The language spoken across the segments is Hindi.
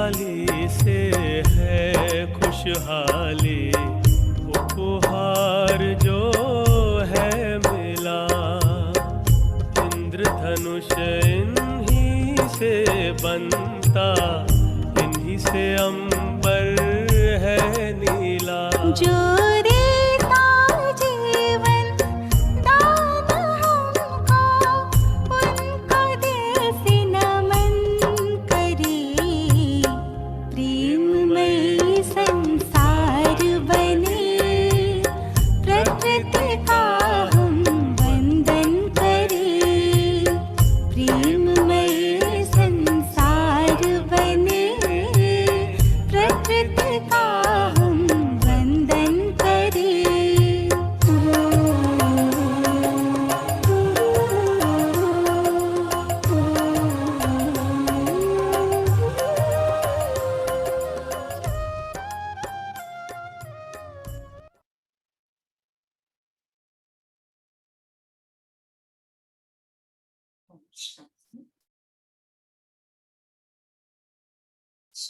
दिवाली से है खुशहाली, उपहार जो है मिला। इंद्रधनुष इन्हीं से बनता, इन्हीं से अंबर है नीला। जो देता जीवन दान हमको, उनको दिल से नमन करे। प्रेममय संसार बने, प्रकृति का हम वंदन करें। प्रेममय संसार बने, प्रकृति का हम वंदन करें।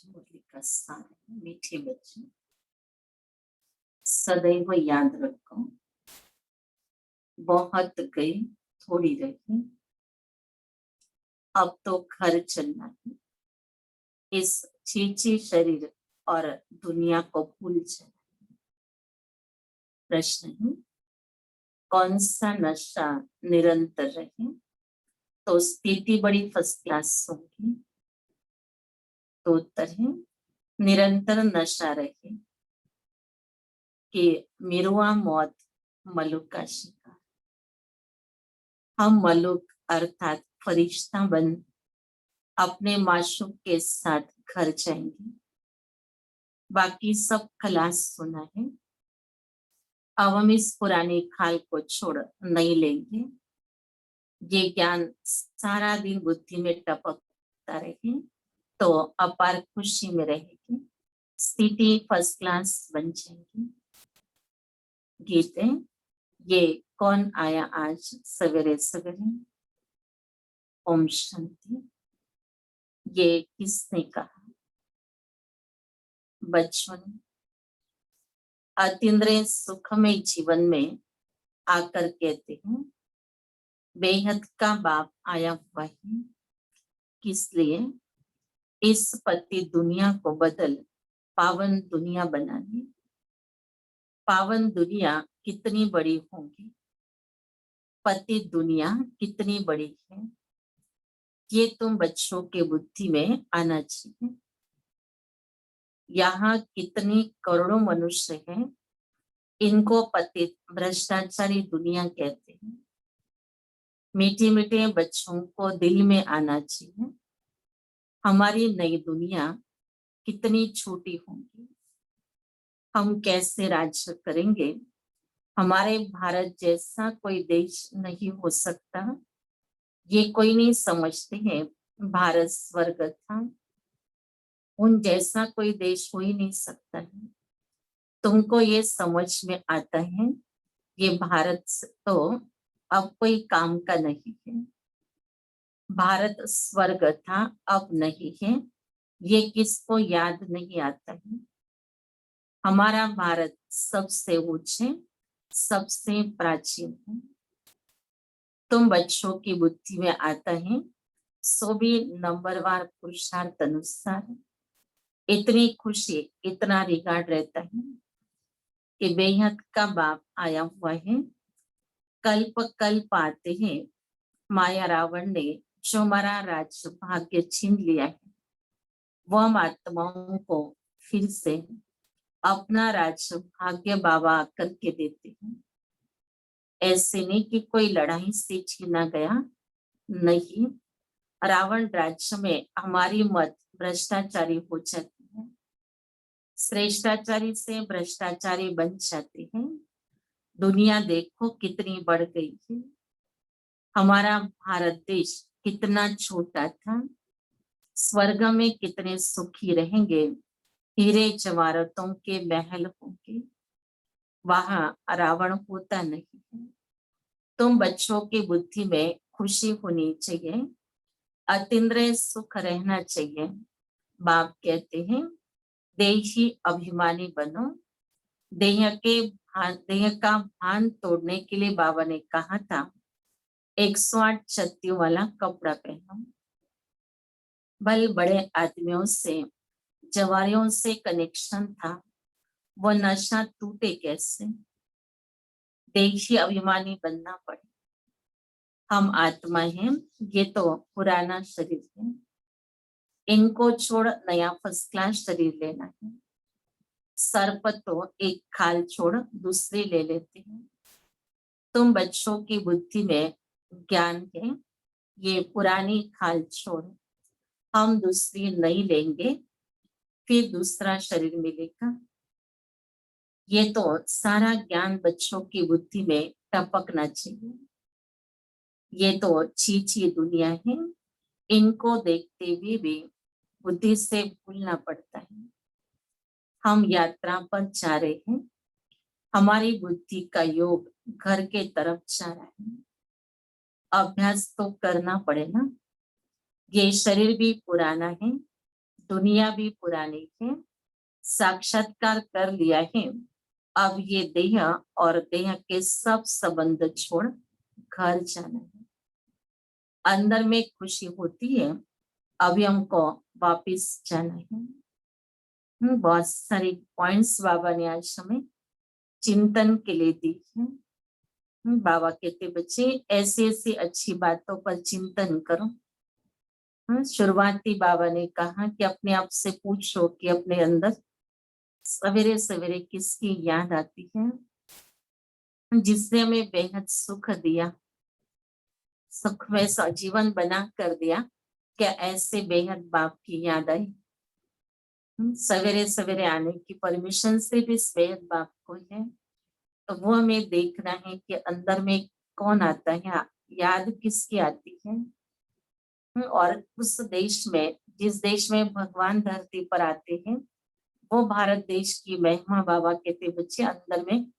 मुरली का स्थान है। मीठे बच्चे, सदैव याद रखो, बहुत गई थोड़ी रही, अब तो घर चलना है। इस छीछे शरीर और दुनिया को भूल जाना। प्रश्न है, कौन सा नशा निरंतर रहे तो स्थिति बड़ी फर्स्ट क्लास होगी? तो उत्तर है, निरंतर नशा रहे कि मिरुआ मौत मलुक का शिकार। हम मलुक अर्थात फरिश्ता बन अपने माशूक के साथ घर जाएंगे। बाकी सब खलास सुना है। अब हम इस पुरानी खाल को छोड़ नहीं लेंगे। ये ज्ञान सारा दिन बुद्धि में टपकता रहे तो अपार खुशी में रहेगी, स्थिति फर्स्ट क्लास बन जाएगी। गीत है, ये कौन आया आज सवेरे सवेरे? ओम शांति। ये किसने कहा? बच्चों ने अतीन्द्रिय सुखमय जीवन में आकर कहते हैं, बेहद का बाप आया हुआ है। किस लिए? इस पति दुनिया को बदल पावन दुनिया बनाने। पावन दुनिया कितनी बड़ी होगी, पति दुनिया कितनी बड़ी है, ये तुम बच्चों के बुद्धि में आना चाहिए। यहाँ कितनी करोड़ों मनुष्य हैं, इनको पतित भ्रष्टाचारी दुनिया कहते हैं। मीठे मीठे बच्चों को दिल में आना चाहिए, हमारी नई दुनिया कितनी छोटी होगी, हम कैसे राज्य करेंगे। हमारे भारत जैसा कोई देश नहीं हो सकता। ये कोई नहीं समझते हैं भारत स्वर्ग था, उन जैसा कोई देश हो ही नहीं सकता है। तुमको ये समझ में आता है, ये भारत तो अब कोई काम का नहीं है। भारत स्वर्ग था, अब नहीं है, ये किसको याद नहीं आता है। हमारा भारत सबसे ऊंचे, सबसे प्राचीन है। तुम बच्चों की बुद्धि में आता है, सो भी नंबरवार पुरुषार्थ अनुसार इतनी खुशी, इतना रिगार्ड रहता है कि बेहद का बाप आया हुआ है। कल्प कल्प आते हैं, माया रावण ने जो हमारा राज्य भाग्य छीन लिया है, वह हम आत्माओं को फिर से अपना राज्य भाग्य बाबा करके देते हैं। ऐसे नहीं कि कोई लड़ाई से छीना गया, नहीं। रावण राज्य में हमारी मत भ्रष्टाचारी हो जाती है, श्रेष्ठाचारी से भ्रष्टाचारी बन जाते हैं। दुनिया देखो कितनी बढ़ गई है। हमारा भारत देश कितना छोटा था, स्वर्ग में कितने सुखी रहेंगे, हीरे जवाहरातों के महल होंगे, वहां रावण होता नहीं है। तुम बच्चों की बुद्धि में खुशी होनी चाहिए, अतीन्द्रिय सुख रहना चाहिए, बाप कहते हैं देही अभिमानी बनो। देह का भान तोड़ने के लिए बाबा ने कहा था 108 छत्तियों वाला कपड़ा पहनो। बल बड़े आदमियों से, जवारियों से कनेक्शन था, वो नशा टूटे कैसे? देही अभिमानी बनना पड़े। हम आत्मा हैं, ये तो पुराना शरीर है, इनको छोड़ नया फर्स्ट क्लास शरीर लेना है। सर्प तो एक खाल छोड़ दूसरी ले लेते हैं। तुम बच्चों की बुद्धि में ज्ञान है, ये पुरानी खाल छोड़ हम दूसरी नहीं लेंगे, फिर दूसरा शरीर मिलेगा। ये तो सारा ज्ञान बच्चों की बुद्धि में टपकना चाहिए। ये तो छी दुनिया है, इनको देखते हुए भी बुद्धि से भूलना पड़ता है। हम यात्रा पर जा रहे हैं, हमारी बुद्धि का योग घर के तरफ जा रहा है। अभ्यास तो करना पड़ेगा। ये शरीर भी पुराना है, दुनिया भी पुरानी है, साक्षात्कार कर लिया है। अब ये देह और देह के सब संबंध छोड़ घर जाना है। अंदर में खुशी होती है, अभी हमको वापिस जाना है। बहुत सारे पॉइंट्स बाबा ने आज हमें चिंतन के लिए दी है। बाबा कहते बच्चे ऐसी ऐसी अच्छी बातों पर चिंतन करो। शुरुआती बाबा ने कहा कि अपने आप से पूछो कि अपने अंदर सवेरे सवेरे किसकी याद आती है, जिसने हमें बेहद सुख दिया, सुख में जीवन बना कर दिया। क्या ऐसे बेहद बाप की याद आई? सवेरे सवेरे आने की परमिशन सिर्फ इस बेहद बाप को है। तो वो हमें देखना है कि अंदर में कौन आता है, याद किसकी आती है। और उस देश में, जिस देश में भगवान धरती पर आते हैं, वो भारत देश की महिमा बाबा कहते बच्चे अंदर में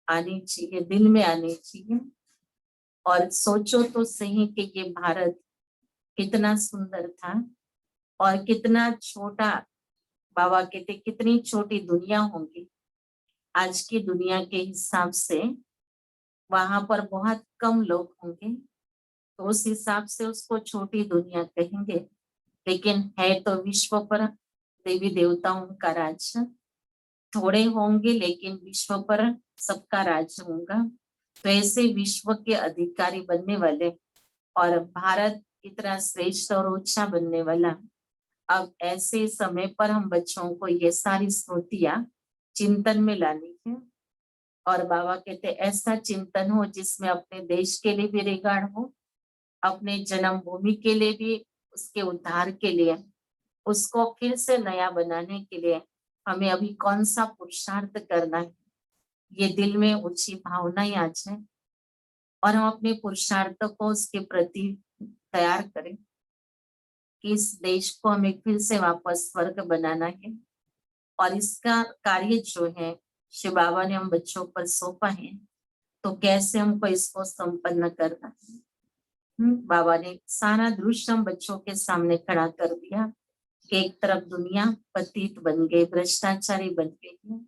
आनी चाहिए, दिल में आनी चाहिए। और सोचो तो सही कि ये भारत कितना सुंदर था और कितना छोटा, बाबा कहते कितनी छोटी दुनिया होगी आज की दुनिया के हिसाब से। वहां पर बहुत कम लोग होंगे, तो उस हिसाब से उसको छोटी दुनिया कहेंगे। लेकिन है तो विश्व पर देवी देवताओं का राज। थोड़े होंगे लेकिन विश्व पर सबका राज होगा। तो ऐसे विश्व के अधिकारी बनने वाले और भारत इतना श्रेष्ठ और ऊंचा बनने वाला, अब ऐसे समय पर हम बच्चों को ये सारी स्मृतियां चिंतन में लानी है। और बाबा कहते ऐसा चिंतन हो जिसमें अपने देश के लिए भी रिगार्ड हो, अपने जन्मभूमि के लिए भी, उसके उद्धार के लिए, उसको फिर से नया बनाने के लिए हमें अभी कौन सा पुरुषार्थ करना है, ये दिल में ऊंची भावनाएं आ जाए और हम अपने पुरुषार्थ को उसके प्रति तैयार करें कि इस देश को हमें फिर से वापस स्वर्ग बनाना है। और इसका कार्य जो है शिव बाबा ने हम बच्चों पर सौंपा है, तो कैसे हमको इसको संपन्न करना है। बाबा ने सारा दृश्य हम बच्चों के सामने खड़ा कर दिया कि एक तरफ दुनिया पतित बन गई, भ्रष्टाचारी बन गई है,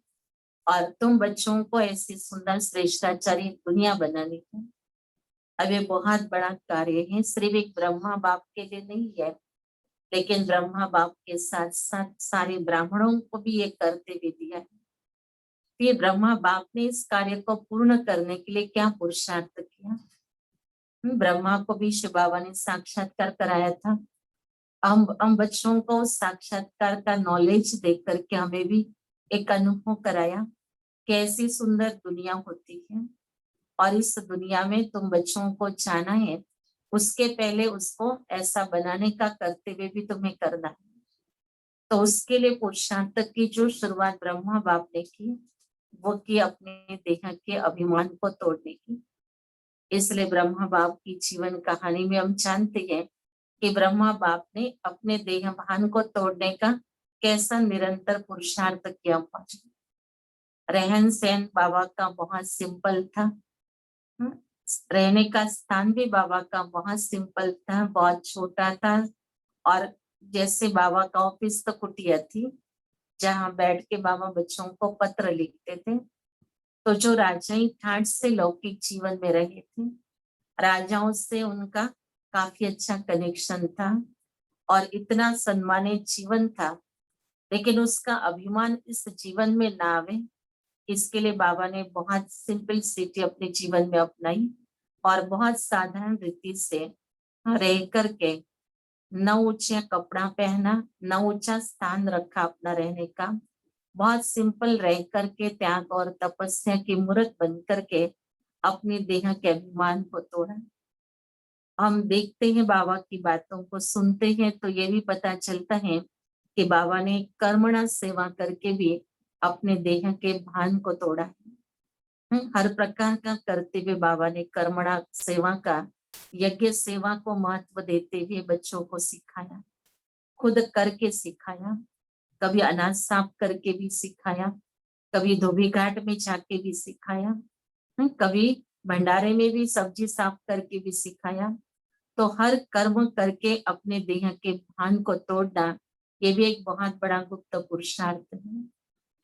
और तुम बच्चों को ऐसी सुंदर श्रेष्ठाचारी दुनिया बनानी है। अब ये बहुत बड़ा कार्य है, सिर्फ एक ब्रह्मा बाप के लिए नहीं है, लेकिन ब्रह्मा बाप के साथ साथ सारे ब्राह्मणों को भी ये करते हुए दिया है। फिर ब्रह्मा बाप ने इस कार्य को पूर्ण करने के लिए क्या पुरुषार्थ किया। ब्रह्मा को भी शिव बाबा ने साक्षात्कार कराया था। हम बच्चों को साक्षात्कार का नॉलेज देख करके हमें भी एक अनुभव कराया कि ऐसी सुंदर दुनिया होती है और इस दुनिया में तुम बच्चों को जाना है, उसके पहले उसको ऐसा बनाने का करते हुए भी तुम्हें करना है। तो उसके लिए पुरुषार्थ की जो शुरुआत ब्रह्मा बाप ने की, वो की अपने देह के अभिमान को तोड़ने की। इसलिए ब्रह्मा बाप की जीवन कहानी में हम जानते हैं कि ब्रह्मा बाप ने अपने देह भान को तोड़ने का कैसा निरंतर पुरुषार्थ किया। रहन सहन बाबा का बहुत सिंपल था, रहने का स्थान भी बाबा का बहुत सिंपल था, बहुत छोटा था, और जैसे बाबा का ऑफिस तो कुटिया थी, जहाँ बैठ के बाबा बच्चों को पत्र लिखते थे। तो जो राजाई ठाट से लौकिक जीवन में रहे थे, राजाओं से उनका काफी अच्छा कनेक्शन था और इतना सम्मानित जीवन था, लेकिन उसका अभिमान इस जीवन में ना आवे, इसके लिए बाबा ने बहुत सिंपलिसिटी अपने जीवन में अपनाई और बहुत साधारण रीति से रह करके न ऊंचा कपड़ा पहना, न ऊंचा स्थान रखा अपना रहने का, बहुत सिंपल रह करके त्याग और तपस्या की मूर्त बन करके अपने देह के अभिमान को तोड़ा। हम देखते हैं बाबा की बातों को सुनते हैं तो ये भी पता चलता है कि बाबा ने कर्मणा सेवा करके भी अपने देह के भान को तोड़ा है। हर प्रकार का करते हुए बाबा ने कर्मणा सेवा का, यज्ञ सेवा को महत्व देते हुए बच्चों को सिखाया, खुद करके सिखाया, कभी अनाज साफ करके भी सिखाया, कभी धोबी घाट में जाके भी सिखाया, कभी भंडारे में भी सब्जी साफ करके भी सिखाया। तो हर कर्म करके अपने देह के भान को तोड़ना, ये भी एक बहुत बड़ा गुप्त पुरुषार्थ है,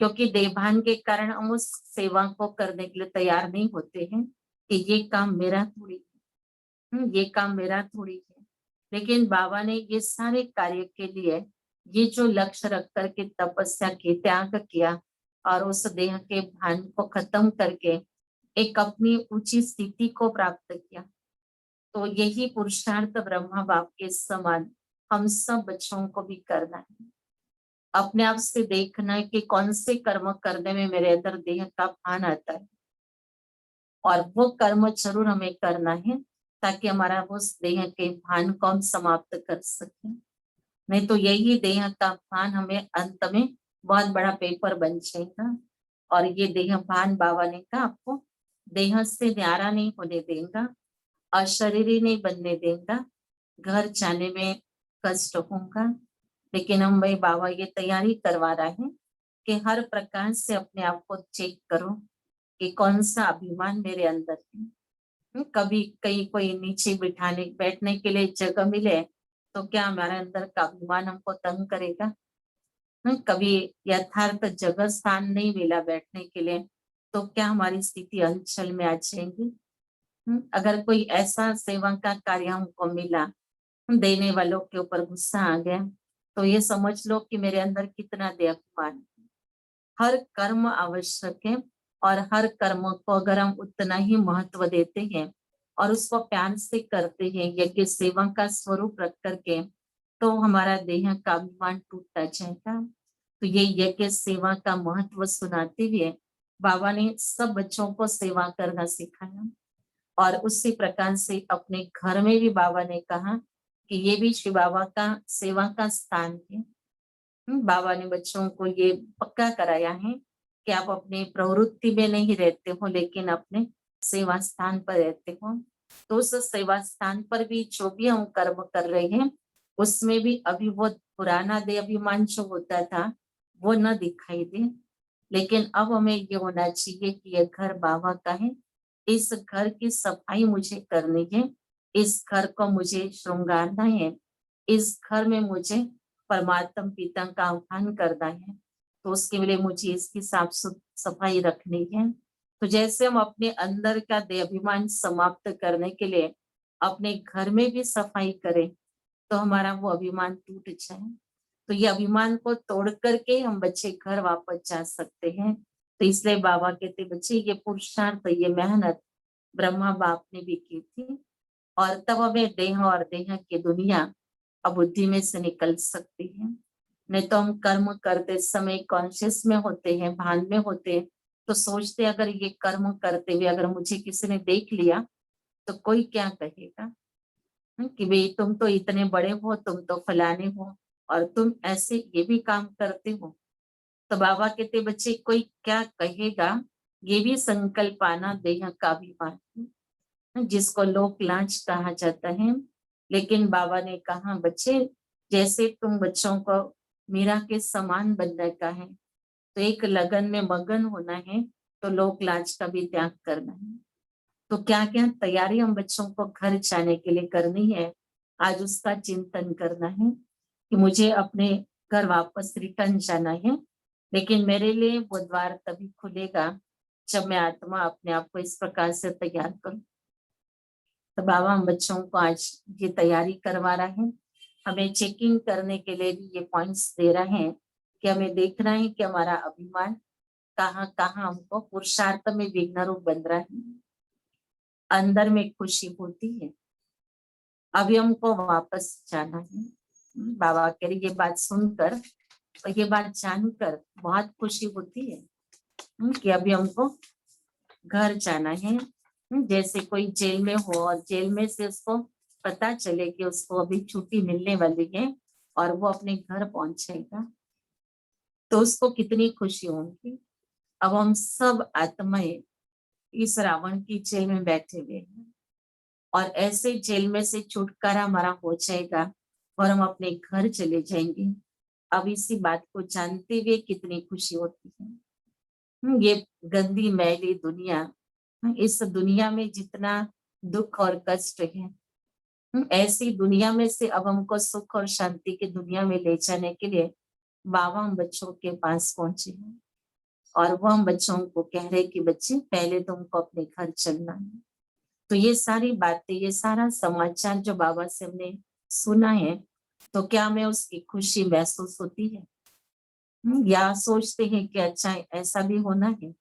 क्योंकि देवभान के कारण हम उस सेवा को करने के लिए तैयार नहीं होते हैं कि ये काम मेरा थोड़ी है, ये काम मेरा थोड़ी है। लेकिन बाबा ने ये सारे कार्य के लिए ये जो लक्ष्य रख करके तपस्या की, त्याग किया और उस देह के भान को खत्म करके एक अपनी ऊंची स्थिति को प्राप्त किया। तो यही पुरुषार्थ ब्रह्मा बाप के समान हम सब बच्चों को भी करना है। अपने आप से देखना है कि कौन से कर्म करने में मेरे अंदर देह का भान आता है, और वो कर्म जरूर हमें करना है ताकि हमारा उस देह के भान को हम समाप्त कर सके। नहीं तो यही देह का भान हमें अंत में बहुत बड़ा पेपर बन जाएगा। और ये देह भान बाबा ने कहा आपको देह से न्यारा नहीं होने देगा, अशरीरी नहीं बनने देगा, घर जाने में कष्ट होगा। लेकिन हम भाई बाबा ये तैयारी करवा रहा है कि हर प्रकार से अपने आप को चेक करो कि कौन सा अभिमान मेरे अंदर है। कभी कहीं कोई नीचे बिठाने बैठने के लिए जगह मिले तो क्या हमारे अंदर का अभिमान हमको तंग करेगा। कभी यथार्थ जगह स्थान नहीं मिला बैठने के लिए तो क्या हमारी स्थिति हलचल में आ जाएंगी। अगर कोई ऐसा सेवा का कार्य हमको मिला, देने वालों के ऊपर गुस्सा आ गया, तो ये समझ लो कि मेरे अंदर कितना देवमान है। हर कर्म आवश्यक है और हर कर्म को अगर हम उतना ही महत्व देते हैं और उसको प्यार से करते हैं, यज्ञ सेवा का स्वरूप रख करके, तो हमारा देह का अभिमान टूटता जाएगा। तो ये यज्ञ सेवा का महत्व सुनाते हुए बाबा ने सब बच्चों को सेवा करना सिखाया। और उसी प्रकार से अपने घर में भी बाबा ने कहा कि ये भी शिव बाबा का सेवा का स्थान है। बाबा ने बच्चों को ये पक्का कराया है कि आप अपने प्रवृत्ति में नहीं रहते हो लेकिन अपने सेवा स्थान पर रहते हो। तो उस सेवा स्थान पर भी जो भी हम कर्म कर रहे हैं उसमें भी अभी वो पुराना दे अभिमान जो होता था वो न दिखाई दे। लेकिन अब हमें ये होना चाहिए कि ये घर बाबा का है, इस घर की सफाई मुझे करनी है, इस घर को मुझे श्रृंगारना है, इस घर में मुझे परमात्मा पिता का आह्वान करना है, तो उसके लिए मुझे इसकी साफ सफाई रखनी है। तो जैसे हम अपने अंदर का देहाभिमान समाप्त करने के लिए अपने घर में भी सफाई करें तो हमारा वो अभिमान टूट जाए। तो ये अभिमान को तोड़ करके हम बच्चे घर वापस जा सकते हैं। तो इसलिए बाबा कहते बच्चे ये पुरुषार्थ, ये मेहनत ब्रह्मा बाप ने भी की थी और तब हमें देह और देह की दुनिया अबुद्धि में से निकल सकती है। नहीं तो हम कर्म करते समय कॉन्शियस में होते हैं, भान में होते हैं, तो सोचते अगर ये कर्म करते हुए अगर मुझे किसी ने देख लिया तो कोई क्या कहेगा कि भाई तुम तो इतने बड़े हो, तुम तो फलाने हो और तुम ऐसे ये भी काम करते हो। तो बाबा कहते बच्चे कोई क्या कहेगा ये भी संकल्प आना देह का अभिमान है, जिसको लोक लांच कहा जाता है। लेकिन बाबा ने कहा बच्चे जैसे तुम बच्चों को मीरा के समान बनने का है तो एक लगन में मगन होना है, तो लोक लाज का भी त्याग करना है। तो क्या क्या तैयारी हम बच्चों को घर जाने के लिए करनी है, आज उसका चिंतन करना है। कि मुझे अपने घर वापस रिटर्न जाना है, लेकिन मेरे लिए वो द्वार तभी खुलेगा जब मैं आत्मा अपने आप को इस प्रकार से तैयार करूं। तो बाबा हम बच्चों को आज ये तैयारी करवा रहे हैं, हमें चेकिंग करने के लिए भी ये पॉइंट्स दे रहे हैं कि हमें देखना है कि हमारा अभिमान कहाँ कहाँ हमको पुरुषार्थ में विघ्न रूप बन रहा है। अंदर में खुशी होती है, अभी हमको वापस जाना है। बाबा कह रहे ये बात सुनकर और ये बात जानकर बहुत खुशी होती है कि अभी हमको घर जाना है। जैसे कोई जेल में हो और जेल में से उसको पता चले कि उसको अभी छुट्टी मिलने वाली है और वो अपने घर पहुंचेगा, तो उसको कितनी खुशी होगी। अब हम सब आत्माएं इस रावण की जेल में बैठे हुए हैं और ऐसे जेल में से छुटकारा हमारा हो जाएगा और हम अपने घर चले जाएंगे। अब इसी बात को जानते हुए कितनी खुशी होती है। ये गंदी मैली दुनिया, इस दुनिया में जितना दुख और कष्ट है, ऐसी दुनिया में से अब हमको सुख और शांति की दुनिया में ले जाने के लिए बाबा हम बच्चों के पास पहुंचे हैं और वो हम बच्चों को कह रहे कि बच्चे पहले तुमको अपने घर चलना है। तो ये सारी बातें, ये सारा समाचार जो बाबा से हमने सुना है, तो क्या हमें उसकी खुशी महसूस होती है? या सोचते हैं कि अच्छा ऐसा भी होना है,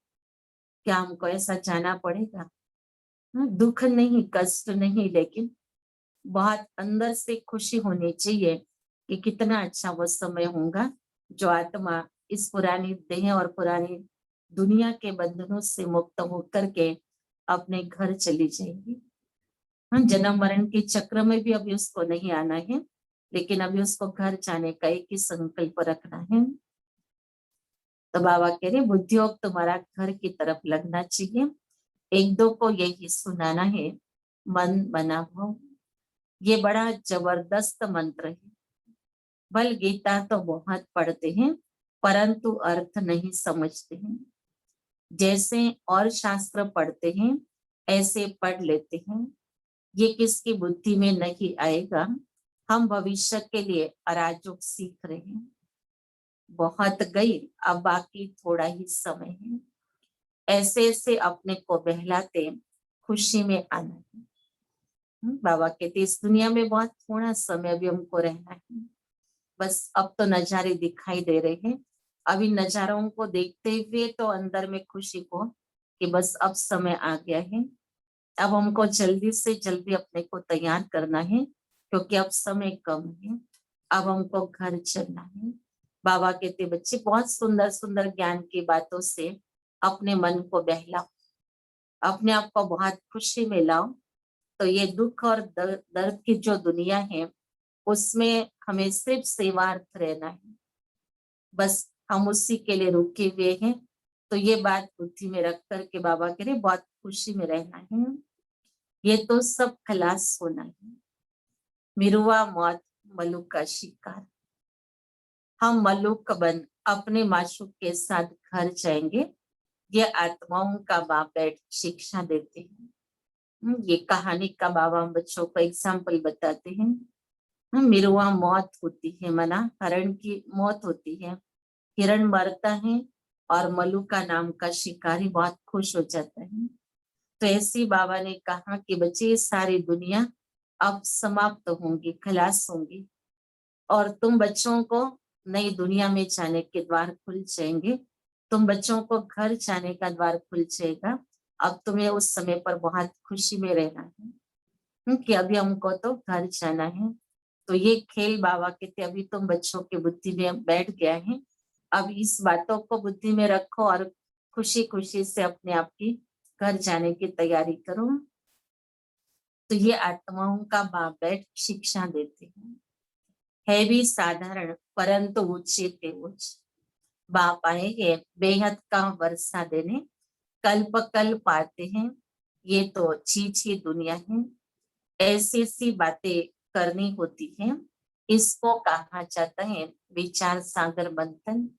क्या हमको ऐसा जाना पड़ेगा? दुख नहीं, कष्ट नहीं, लेकिन बहुत अंदर से खुशी होनी चाहिए कि कितना अच्छा वो समय होगा जो आत्मा इस पुरानी देह और पुरानी दुनिया के बंधनों से मुक्त होकर के अपने घर चली जाएगी। हम जन्म मरण के चक्र में भी अभी उसको नहीं आना है, लेकिन अभी उसको घर जाने का एक ही संकल्प रखना है। तो बाबा कह रहे बुद्धियोग तुम्हारा घर की तरफ लगना चाहिए, एक दो को यही सुनाना है, मन बना हो। ये बड़ा जबरदस्त मंत्र है। बल गीता तो बहुत पढ़ते हैं परंतु अर्थ नहीं समझते हैं। जैसे और शास्त्र पढ़ते हैं ऐसे पढ़ लेते हैं, ये किसकी बुद्धि में नहीं आएगा। हम भविष्य के लिए अराजक सीख रहे हैं, बहुत गई अब बाकी थोड़ा ही समय है। ऐसे ऐसे अपने को बहलाते खुशी में आना है। बाबा कहते इस दुनिया में बहुत थोड़ा समय भी हमको रहना है, बस अब तो नजारे दिखाई दे रहे हैं। अभी नजारों को देखते हुए तो अंदर में खुशी को कि बस अब समय आ गया है, अब हमको जल्दी से जल्दी अपने को तैयार करना है क्योंकि अब समय कम है, अब हमको घर चलना है। बाबा कहते बच्चे बहुत सुंदर सुंदर ज्ञान की बातों से अपने मन को बहलाओ, अपने आप को बहुत खुशी में लाओ। तो ये दुख और दर्द की जो दुनिया है उसमें हमें सिर्फ सेवार्थ रहना है, बस हम उसी के लिए रुके हुए हैं। तो ये बात बुद्धि में रख करके बाबा कह रहे बहुत खुशी में रहना है, ये तो सब खलास होना है। मिरुआ मौत मलुक का शिकार, हम मलुक बन अपने माशूक के साथ घर जाएंगे, ये आत्माओं का बाप बैठ शिक्षा देते हैं। ये कहानी का बाबा हम बच्चों को एग्जाम्पल बताते हैं। मिरुआ मौत होती है, मना हरण की मौत होती है, हिरण मरता है और मलुका नाम का शिकारी बहुत खुश हो जाता है। तो ऐसी बाबा ने कहा कि बच्चे सारी दुनिया अब समाप्त होंगी, खलास होंगी और तुम बच्चों को नई दुनिया में जाने के द्वार खुल जाएंगे, तुम बच्चों को घर जाने का द्वार खुल जाएगा। अब तुम्हें उस समय पर बहुत खुशी में रहना है कि अभी हमको तो घर जाना है। तो ये खेल बाबा कहते अभी तुम बच्चों के बुद्धि में बैठ गया है, अब इस बातों को बुद्धि में रखो और खुशी खुशी से अपने आप की घर जाने की तैयारी करो। तो ये आत्माओं का बाप बैठ शिक्षा देते हैं, है भी साधारण परंतु ऊंचे पे उच्च। बाप आएंगे बेहद का वर्षा देने, कल्प कल्प आते हैं, ये तो छी दुनिया है। ऐसी ऐसी बातें करनी होती है, इसको कहा जाता है विचार सागर मंथन।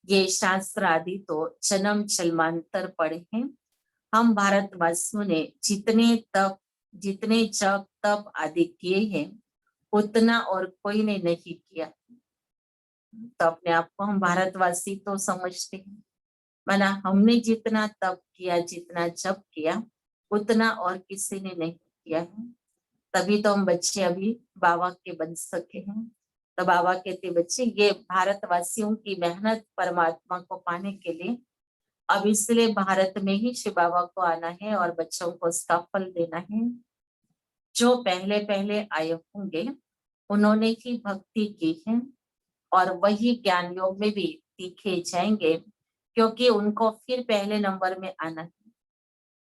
ये शास्त्र आदि तो जन्म जन्मांतर पढ़े हैं। हम भारतवासियों ने जितने जप तप आदि किए हैं उतना और कोई ने नहीं किया। तो अपने आप को हम भारतवासी तो समझते हैं, माना हमने जितना तप किया, जितना जप किया, उतना और किसी ने नहीं किया है। तभी तो हम बच्चे अभी बाबा के बन सके हैं। तो बाबा कहते बच्चे, ये भारतवासियों की मेहनत परमात्मा को पाने के लिए, अब इसलिए भारत में ही शिव बाबा को आना है और बच्चों को उसका फल देना है। जो पहले पहले आए होंगे उन्होंने ही भक्ति की है और वही ज्ञान योग में भी तीखे जाएंगे, क्योंकि उनको फिर पहले नंबर में आना है।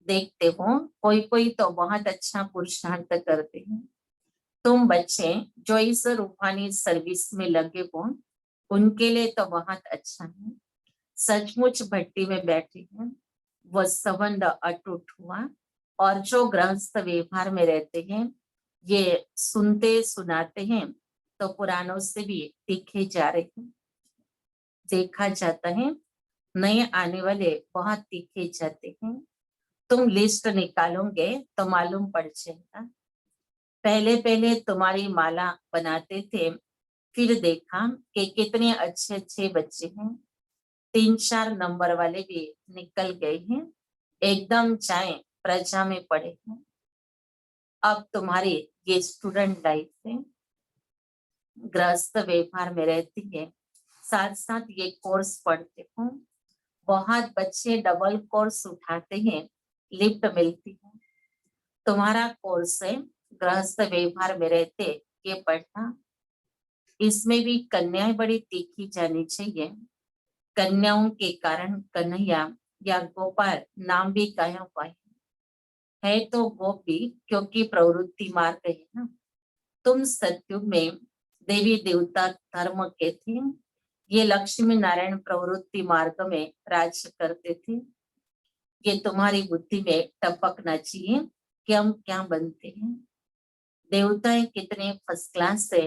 देखते हो कोई कोई तो बहुत अच्छा पुरुषार्थ करते हैं। तुम बच्चे जो इस रूहानी सर्विस में लगे हो, उनके लिए तो बहुत अच्छा है। सचमुच भट्टी में बैठे हैं, वो संबंध अटूट हुआ। और जो गृहस्थ व्यवहार में रहते हैं, ये सुनते सुनाते हैं तो पुरानों से भी तीखे जा रहे हैं। देखा जाता है नए आने वाले बहुत तीखे जाते हैं। तुम लिस्ट निकालोगे तो मालूम पड़ जाएगा। पहले पहले तुम्हारी माला बनाते थे, फिर देखा कि कितने अच्छे अच्छे बच्चे हैं। 3-4 नंबर वाले भी निकल गए हैं, एकदम चाहे प्रजा में पड़े हैं। अब तुम्हारी ये स्टूडेंट लाइफ है, गृहस्थ व्यवहार में रहती है, साथ साथ ये कोर्स पढ़ते हो। बहुत बच्चे डबल कोर्स उठाते हैं, लिफ्ट मिलती है। तुम्हारा कोर्स है गृहस्थ व्यवहार में रहते ये पढ़ना। इसमें भी कन्याएं बड़ी तीखी जानी चाहिए। कन्याओं के कारण कन्हैया या गोपाल नाम भी काया हुआ है तो वो भी क्योंकि प्रवृत्ति मार्ग है ना। तुम सतयुग में देवी देवता धर्म के थे, ये लक्ष्मी नारायण प्रवृत्ति मार्ग में राज करते थे। ये तुम्हारी बुद्धि में टपकना चाहिए कि हम क्या बनते हैं। देवताएं कितने फर्स्ट क्लास है,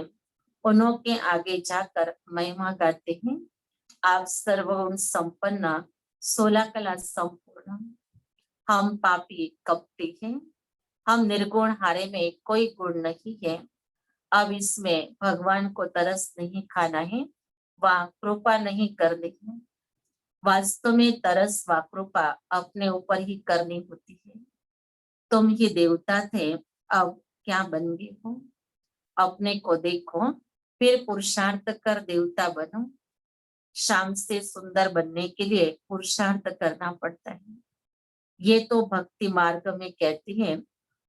उन्हों के आगे जाकर महिमा गाते हैं। आप सर्वगुण संपन्न, 16 कला संपूर्ण। हम पापी कपटी हैं, हम निर्गुण हारे में कोई गुण नहीं है। अब इसमें भगवान को तरस नहीं खाना है, वह कृपा नहीं करनी है। वास्तव में तरस व कृपा अपने ऊपर ही करनी होती है। तुम ही देवता थे, अब क्या बन गए हो। अपने को देखो, फिर पुरुषार्थ कर देवता बनो। शाम से सुंदर बनने के लिए पुरुषार्थ करना पड़ता है। ये तो भक्ति मार्ग में कहते हैं,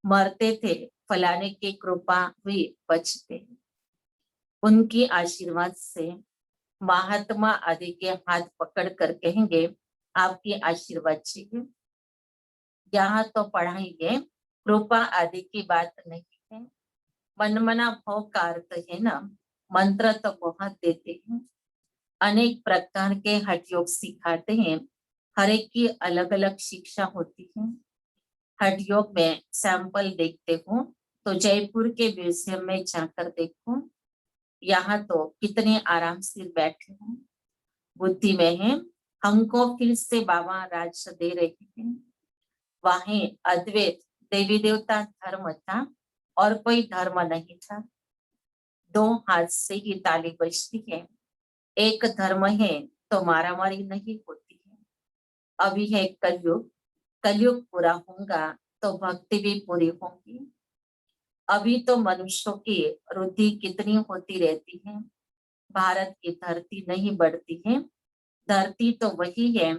मरते थे फलाने की कृपा हुई बचते। उनकी आशीर्वाद से महात्मा आदि के हाथ पकड़ कर कहेंगे आपकी आशीर्वाद चाहिए। यहाँ तो पढ़ाएंगे कृपा आदि की बात नहीं है। मनमना भाव का अर्थ है ना, मंत्र तो बहुत देते हैं, अनेक प्रकार के हठ योग सिखाते हैं। हर एक की अलग अलग शिक्षा होती है। हठ योग में सैंपल देखते हो तो जयपुर के म्यूजियम में जाकर देखो, यहाँ तो कितने आराम से बैठे हो, बुद्धि में है। हमको फिर से बाबा राज दे रहे हैं। वहीं अद्वैत देवी देवता धर्म था और कोई धर्म नहीं था। 2 हाथ से ही ताली बजती है। एक धर्म है तो मारामारी नहीं होती है। अभी है कलयुग, कलयुग पूरा होगा तो भक्ति भी पूरी होगी। अभी तो मनुष्यों की वृद्धि कितनी होती रहती है, भारत की धरती नहीं बढ़ती है। धरती तो वही है,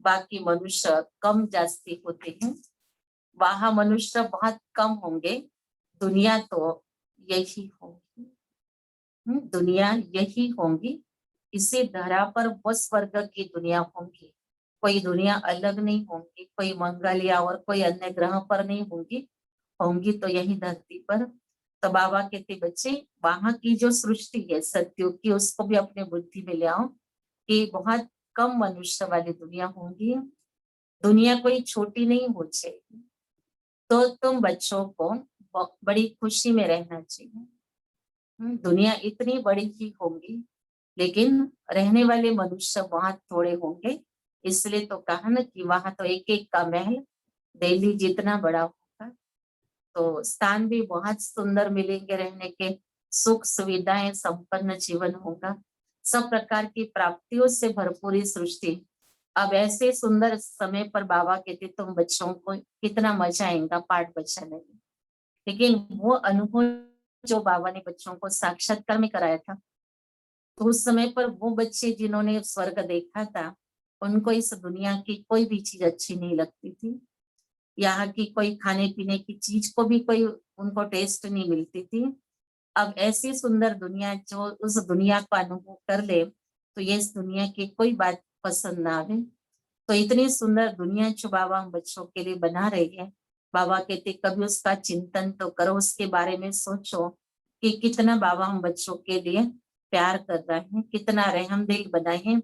बाकी मनुष्य कम जास्ती होते हैं। वहां मनुष्य बहुत कम होंगे, दुनिया तो यही होगी। दुनिया यही होंगी। इसी धरा पर वो स्वर्ग की दुनिया होंगी, कोई दुनिया अलग नहीं होंगी, कोई मंगल या और कोई अन्य ग्रह पर नहीं होंगी, होंगी तो यही धरती पर। तो बाबा कहते बच्चे, वहां की जो सृष्टि है सत्युग की, उसको भी अपने बुद्धि में ले आओ कि बहुत कम मनुष्य वाली दुनिया होंगी। दुनिया कोई छोटी नहीं हो जाएगी। तो तुम बच्चों को बड़ी खुशी में रहना चाहिए। दुनिया इतनी बड़ी ही होगी, लेकिन रहने वाले मनुष्य बहुत थोड़े होंगे। इसलिए तो कहा ना कि वहां तो एक एक का महल दिल्ली जितना बड़ा होगा। तो स्थान भी बहुत सुंदर मिलेंगे रहने के। सुख सुविधाएं संपन्न जीवन होगा, सब प्रकार की प्राप्तियों से भरपूरी सृष्टि। अब ऐसे सुंदर समय पर बाबा कहते तुम बच्चों को कितना मजा आएगा पाठ बचाने में। लेकिन वो अनुभव जो बाबा ने बच्चों को साक्षात्कार में कराया था, तो उस समय पर वो बच्चे जिन्होंने स्वर्ग देखा था, उनको इस दुनिया की कोई भी चीज अच्छी नहीं लगती थी। यहाँ की कोई खाने पीने की चीज को भी कोई उनको टेस्ट नहीं मिलती थी। अब ऐसी सुंदर दुनिया जो उस दुनिया को अनुभव कर ले, तो ये इस दुनिया की कोई बात पसंद ना आवे। तो इतनी सुंदर दुनिया जो बाबा हम बच्चों के लिए बना रहे हैं, बाबा कहते कभी उसका चिंतन तो करो, उसके बारे में सोचो कि कितना बाबा हम बच्चों के लिए प्यार कर रहे हैं, कितना रहमदिल बनाए हैं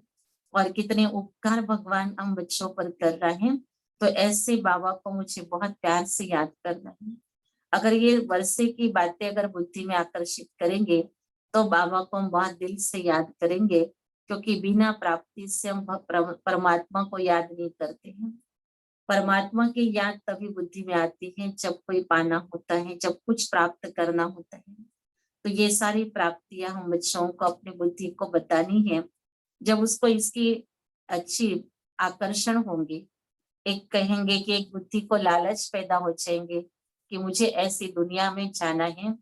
और कितने उपकार भगवान हम बच्चों पर कर रहे हैं। तो ऐसे बाबा को मुझे बहुत प्यार से याद करना है। अगर ये वर्षे की बातें अगर बुद्धि में आकर्षित करेंगे, तो बाबा को हम बहुत दिल से याद करेंगे, क्योंकि बिना प्राप्ति से हम परमात्मा को याद नहीं करते हैं। परमात्मा की याद तभी बुद्धि में आती है जब कोई पाना होता है, जब कुछ प्राप्त करना होता है। तो ये सारी प्राप्तियां हम बच्चों को अपनी बुद्धि को बतानी है। जब उसको इसकी अच्छी आकर्षण होंगे, एक कहेंगे कि एक बुद्धि को लालच पैदा हो जाएंगे कि मुझे ऐसी दुनिया में जाना है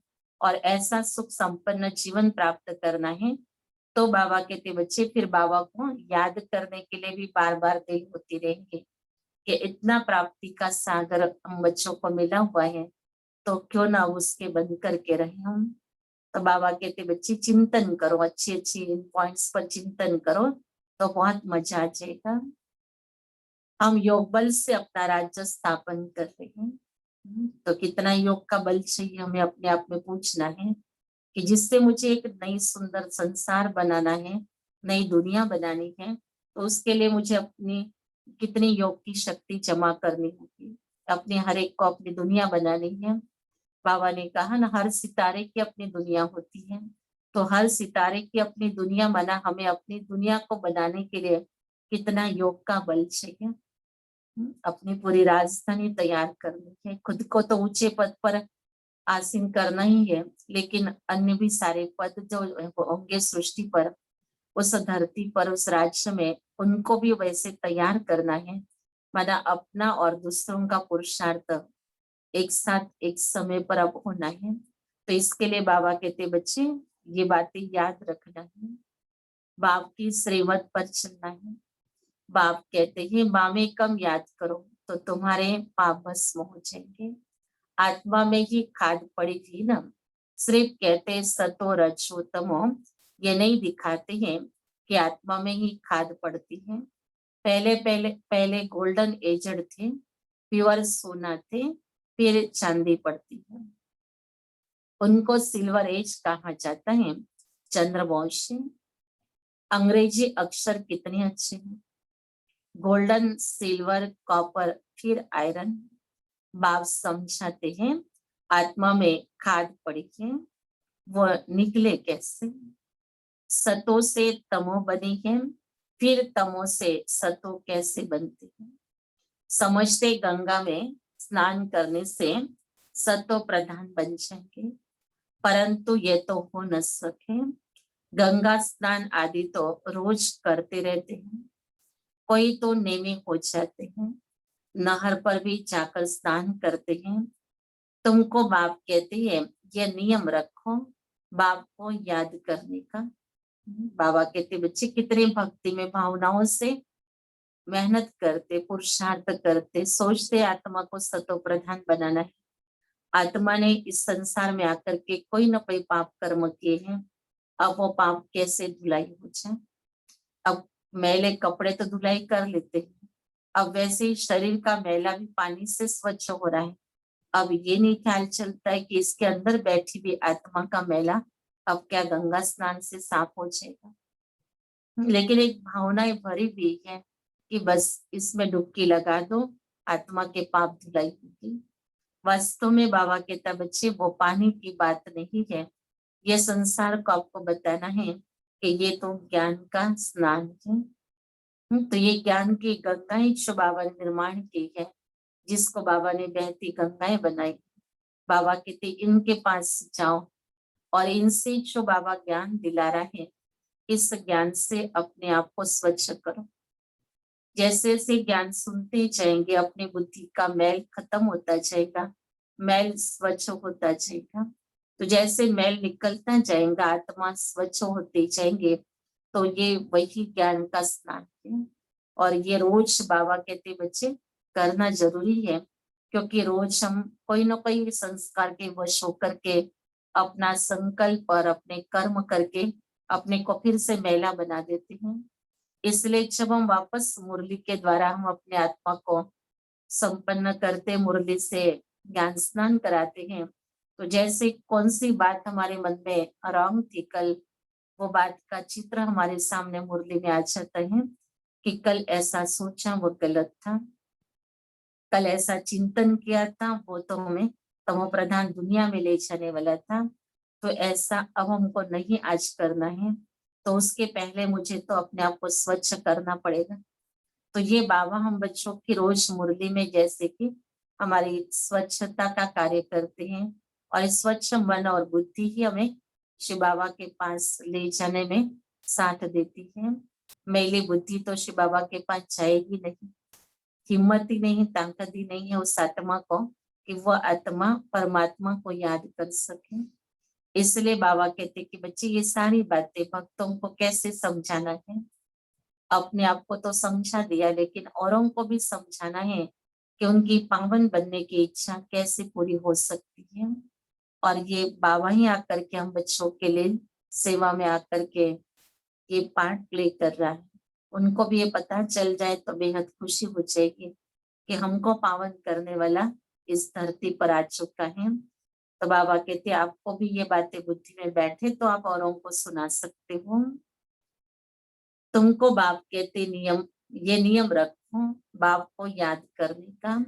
और ऐसा सुख संपन्न जीवन प्राप्त करना है, तो बाबा कहते बच्चे फिर बाबा को याद करने के लिए भी बार बार दिल होती रहेंगे कि इतना प्राप्ति का सागर हम बच्चों को मिला हुआ है, तो क्यों ना उसके बंद करके रहे हम। तो बाबा कहते बच्चे चिंतन करो, अच्छी अच्छी इन पॉइंट्स पर चिंतन करो, तो बहुत मजा आ जाएगा। हम योग बल से अपना राज्य स्थापन कर रहे हैं। तो कितना योग का बल चाहिए हमें अपने आप में पूछना है कि जिससे मुझे एक नई सुंदर संसार बनाना है, नई दुनिया बनानी है, तो उसके लिए मुझे अपनी कितनी योग की शक्ति जमा करनी होगी, अपने हर एक को अपनी दुनिया बनानी है। बाबा ने कहा ना, हर सितारे की अपनी दुनिया होती है, तो हर सितारे की अपनी दुनिया बना, हमें अपनी दुनिया को बनाने के लिए कितना योग का बल चाहिए। अपनी पूरी राजधानी तैयार करनी है, खुद को तो ऊंचे पद पर आसीन करना ही है, लेकिन अन्य भी सारे पद जो होंगे सृष्टि पर, उस धरती पर, उस राज्य में, उनको भी वैसे तैयार करना है। माना अपना और दूसरों का पुरुषार्थ एक साथ एक समय पर अब होना है। तो इसके लिए बाबा कहते बच्चे ये बातें याद रखना है, बाप की श्रीमत पर चलना है। बाप कहते हैं माँ में कम याद करो तो तुम्हारे पाप भस्म हो जाएंगे। आत्मा में ही खाद पड़ी थी ना, सिर्फ कहते सतो रजो तमो, ये नहीं दिखाते हैं कि आत्मा में ही खाद पड़ती है। पहले पहले पहले गोल्डन एजड थे, प्योर सोना थे, फिर चांदी पड़ती है, उनको सिल्वर एज कहा जाता है। चंद्रवंशी अंग्रेजी अक्षर कितने अच्छे हैं, गोल्डन, सिल्वर, कॉपर, फिर आयरन। बाप समझाते हैं आत्मा में खाद पड़ी है, वो निकले कैसे। सतो से तमो बनी है, फिर तमो से सतो कैसे बनती है। समझते गंगा में स्नान करने से सतो प्रधान बन जाएंगे, परंतु ये तो हो न सके। गंगा स्नान आदि तो रोज करते रहते हैं, कोई तो नेमी हो जाते हैं, नहर पर भी जाकर स्नान करते हैं। तुमको बाप कहते हैं ये नियम रखो बाप को याद करने का। बाबा कहते बच्चे कितने भक्ति में भावनाओं से मेहनत करते, पुरुषार्थ करते, सोचते आत्मा को सतो प्रधान बनाना है। आत्मा ने इस संसार में आकर के कोई न कोई पाप कर्म किए हैं, अब वो पाप कैसे धुलाई हो जाए। अब मैले कपड़े तो धुलाई कर लेते हैं, अब वैसे ही शरीर का मैला भी पानी से स्वच्छ हो रहा है। अब ये नहीं ख्याल चलता है कि इसके अंदर बैठी भी आत्मा का मैला अब क्या गंगा स्नान से साफ हो जाएगा। लेकिन एक भावनाएं भरी हुई है कि बस इसमें डुबकी लगा दो, आत्मा के पाप धुलाई होगी। वास्तव में बाबा कहता बच्चे वो पानी की बात नहीं है, ये संसार को आपको बताना है कि ये तो ज्ञान का स्नान है। तो ये ज्ञान की गंगाएं जो बाबा ने निर्माण की है, जिसको बाबा ने बहती गंगाएं बनाई, बाबा कहते इनके पास जाओ और इनसे जो बाबा ज्ञान दिला रहे हैं, इस ज्ञान से अपने आप को स्वच्छ करो। जैसे जैसे ज्ञान सुनते जाएंगे, अपनी बुद्धि का मैल खत्म होता जाएगा, मैल स्वच्छ होता जाएगा। तो जैसे मैल निकलता जाएगा, आत्मा स्वच्छ होते जाएंगे, तो ये वही ज्ञान का स्नान है। और ये रोज बाबा कहते बच्चे करना जरूरी है, क्योंकि रोज हम कोई ना कोई संस्कार के वश होकर के अपना संकल्प और अपने कर्म करके अपने को फिर से मैला बना देते हैं। इसलिए जब हम वापस मुरली के द्वारा हम अपने आत्मा को संपन्न करते, मुरली से ज्ञान स्नान कराते हैं, तो जैसे कौन सी बात हमारे मन में रॉन्ग थी कल, वो बात का चित्र हमारे सामने मुरली में आ जाता है कि कल ऐसा सोचा वो गलत था, कल ऐसा चिंतन किया था वो तो हमें तमो प्रधान दुनिया में ले जाने वाला था, तो ऐसा अब हमको नहीं आज करना है। तो उसके पहले मुझे तो अपने आप को स्वच्छ करना पड़ेगा। तो ये बाबा हम बच्चों की रोज मुरली में जैसे कि हमारी स्वच्छता का कार्य करते हैं, और इस स्वच्छ मन और बुद्धि ही हमें शिव बाबा के पास ले जाने में साथ देती है। मैली बुद्धि तो शिव बाबा के पास जाएगी नहीं, हिम्मत ही नहीं, ताकत ही नहीं है उस आत्मा को कि वह आत्मा परमात्मा को याद कर सके। इसलिए बाबा कहते कि बच्चे ये सारी बातें भक्तों को कैसे समझाना है, अपने आप को तो समझा दिया, लेकिन औरों को भी समझाना है कि उनकी पावन बनने की इच्छा कैसे पूरी हो सकती है। और ये बाबा ही आकर के हम बच्चों के लिए सेवा में आकर के ये पार्ट प्ले कर रहा है। उनको भी ये पता चल जाए तो बेहद खुशी हो जाएगी कि हमको पावन करने वाला इस धरती पर आ चुका है। तो बाबा कहते आपको भी ये बातें बुद्धि में बैठे तो आप औरों को सुना सकते हो। तुमको बाप कहते नियम, ये नियम रखो बाप को याद करने का,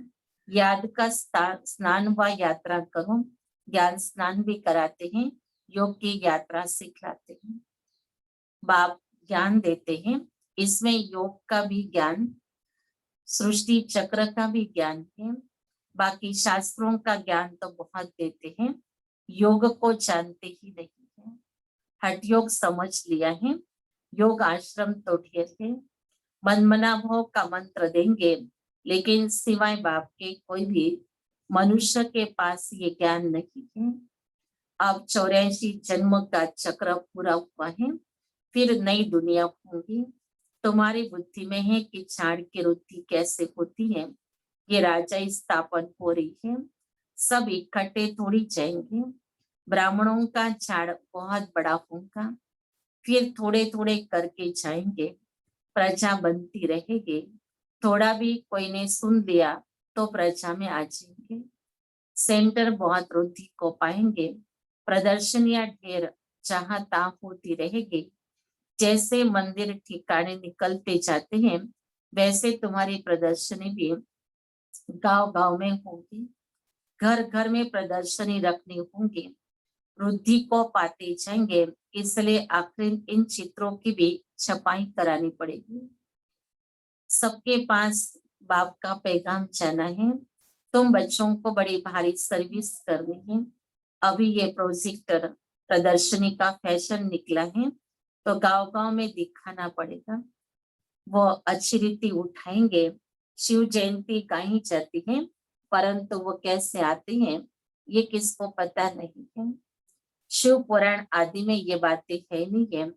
याद का स्नान व यात्रा करो। ज्ञान स्नान भी कराते हैं, योग की यात्रा सिखलाते हैं। बाप ज्ञान देते हैं, इसमें योग का भी ज्ञान, सृष्टि चक्र का भी ज्ञान है, बाकी शास्त्रों का ज्ञान तो बहुत देते हैं, योग को जानते ही नहीं है। हठ योग समझ लिया है, योग आश्रम तो ढेर है, मनमना भोग का मंत्र देंगे, लेकिन सिवाय बाप के कोई भी मनुष्य के पास ये ज्ञान नहीं है। अब 84 जन्म का चक्र पूरा हुआ है, फिर नई दुनिया होगी। तुम्हारी बुद्धि में है कि झाड़ की वृद्धि कैसे होती है, ये राजा स्थापन हो रही है, सब इकट्ठे थोड़ी जाएंगे। ब्राह्मणों का झाड़ बहुत बड़ा होगा, फिर थोड़े थोड़े करके जाएंगे, प्रजा बनती रहेगी। थोड़ा भी कोई ने सुन लिया तो प्रजा में आ जाएंगे, सेंटर बहुत वृद्धि को पाएंगे, प्रदर्शनियां ढेर जहां तहां होती रहेगी। जैसे मंदिर ठिकाने निकलते जाते हैं, वैसे तुम्हारी प्रदर्शनी भी गांव गांव में होगी, घर घर में प्रदर्शनी रखनी होगी, वृद्धि को पाते जाएंगे। इसलिए आखिर इन चित्रों की भी छपाई करानी पड़ेगी। सबके पास बाप का पैगाम जाना है। तुम बच्चों को बड़ी भारी सर्विस करनी है। अभी ये प्रोजेक्टर प्रदर्शनी का फैशन निकला है, तो गांव गांव में दिखाना पड़ेगा। वो अच्छी रीति उठाएंगे। शिव जयंती गाई जाती है, परंतु वो कैसे आते हैं ये किसको पता नहीं है। शिव पुराण आदि में ये बातें है नहीं है,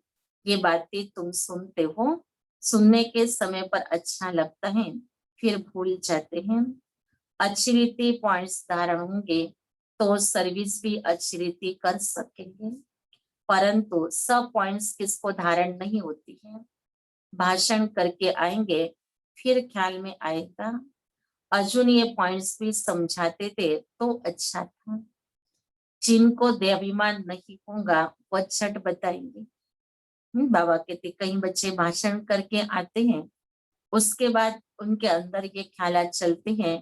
ये बातें तुम सुनते हो, सुनने के समय पर अच्छा लगता है, फिर भूल जाते हैं। अच्छी रीति पॉइंट्स धारण होंगे तो सर्विस भी अच्छी रीति कर सकेंगे, परंतु सब पॉइंट्स किसको धारण नहीं होती है। भाषण करके आएंगे, फिर ख्याल में आएगा अर्जुन ये पॉइंट्स भी समझाते थे तो अच्छा था। जिनको देहाभिमान नहीं होगा वो झट बताएंगे। बाबा कहते कई बच्चे भाषण करके आते हैं, उसके बाद उनके अंदर ये ख्यालात चलते हैं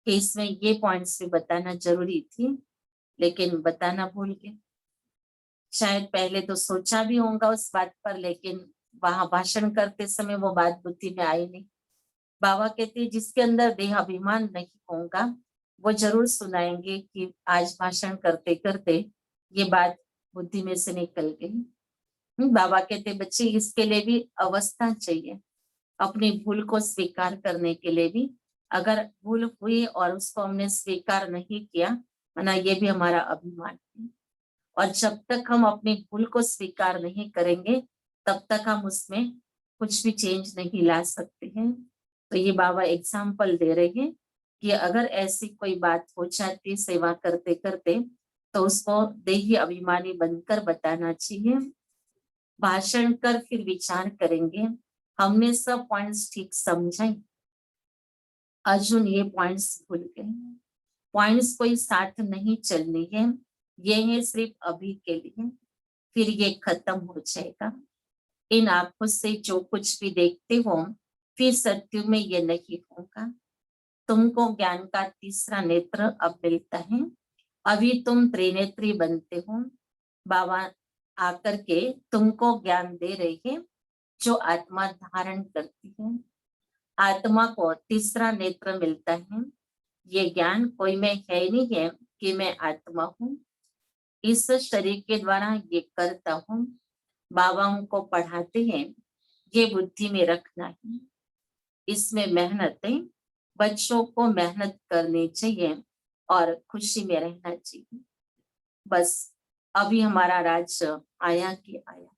कि इसमें ये पॉइंट्स भी बताना जरूरी थी, लेकिन बताना भूल गए। शायद पहले तो सोचा भी होगा उस बात पर, लेकिन वहां भाषण करते समय वो बात बुद्धि में आई नहीं। बाबा कहते हैं जिसके अंदर देह अभिमान नहीं होगा वो जरूर सुनाएंगे कि आज भाषण करते करते ये बात बुद्धि में से निकल गई। बाबा कहते बच्चे इसके लिए भी अवस्था चाहिए, अपनी भूल को स्वीकार करने के लिए भी। अगर भूल हुई और उसको हमने स्वीकार नहीं किया, ना ये भी हमारा अभिमान है। और जब तक हम अपनी भूल को स्वीकार नहीं करेंगे, तब तक हम उसमें कुछ भी चेंज नहीं ला सकते हैं। तो ये बाबा एग्जाम्पल दे रहे हैं कि अगर ऐसी कोई बात हो जाती सेवा करते करते, तो उसको देही अभिमानी बनकर बताना चाहिए। भाषण कर फिर विचार करेंगे, हमने सब पॉइंट्स ठीक समझे, अर्जुन ये पॉइंट्स भूल गए। पॉइंट्स कोई साथ नहीं चलनी है, ये है सिर्फ अभी के लिए, फिर ये खत्म हो जाएगा। इन आंखों से जो कुछ भी देखते हो, फिर सत्य में ये नहीं होगा। तुमको ज्ञान का तीसरा नेत्र अब मिलता है, अभी तुम त्रिनेत्री बनते हो। बाबा आकर के तुमको ज्ञान दे रहे हैं जो आत्मा धारण करती है। आत्मा को तीसरा नेत्र मिलता है। ये ज्ञान कोई में है नहीं है कि मैं आत्मा हूँ, इस शरीर के द्वारा ये करता हूँ। बाबा उनको पढ़ाते हैं, ये बुद्धि में रखना है। इसमें मेहनत है, बच्चों को मेहनत करनी चाहिए और खुशी में रहना चाहिए। बस अभी हमारा राज्य आया कि आया।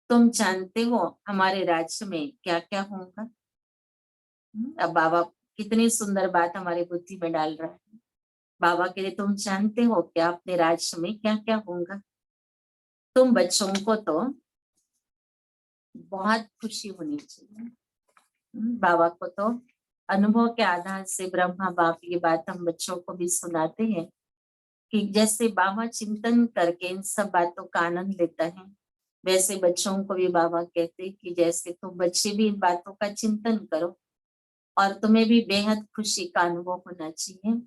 तुम जानते हो हमारे राज्य में क्या क्या होगा। अब बाबा कितनी सुंदर बात हमारी बुद्धि में डाल रहा है। बाबा के लिए तुम जानते हो क्या अपने राज्य में क्या क्या होगा। तुम बच्चों को तो बहुत खुशी होनी चाहिए। बाबा को तो अनुभव के आधार से ब्रह्मा बाप ये बात हम बच्चों को भी सुनाते हैं कि जैसे बाबा चिंतन करके इन सब बातों का आनंद लेता है, वैसे बच्चों को भी बाबा कहते हैं कि जैसे तुम बच्चे भी इन बातों का चिंतन करो और तुम्हें भी बेहद खुशी का अनुभव होना चाहिए।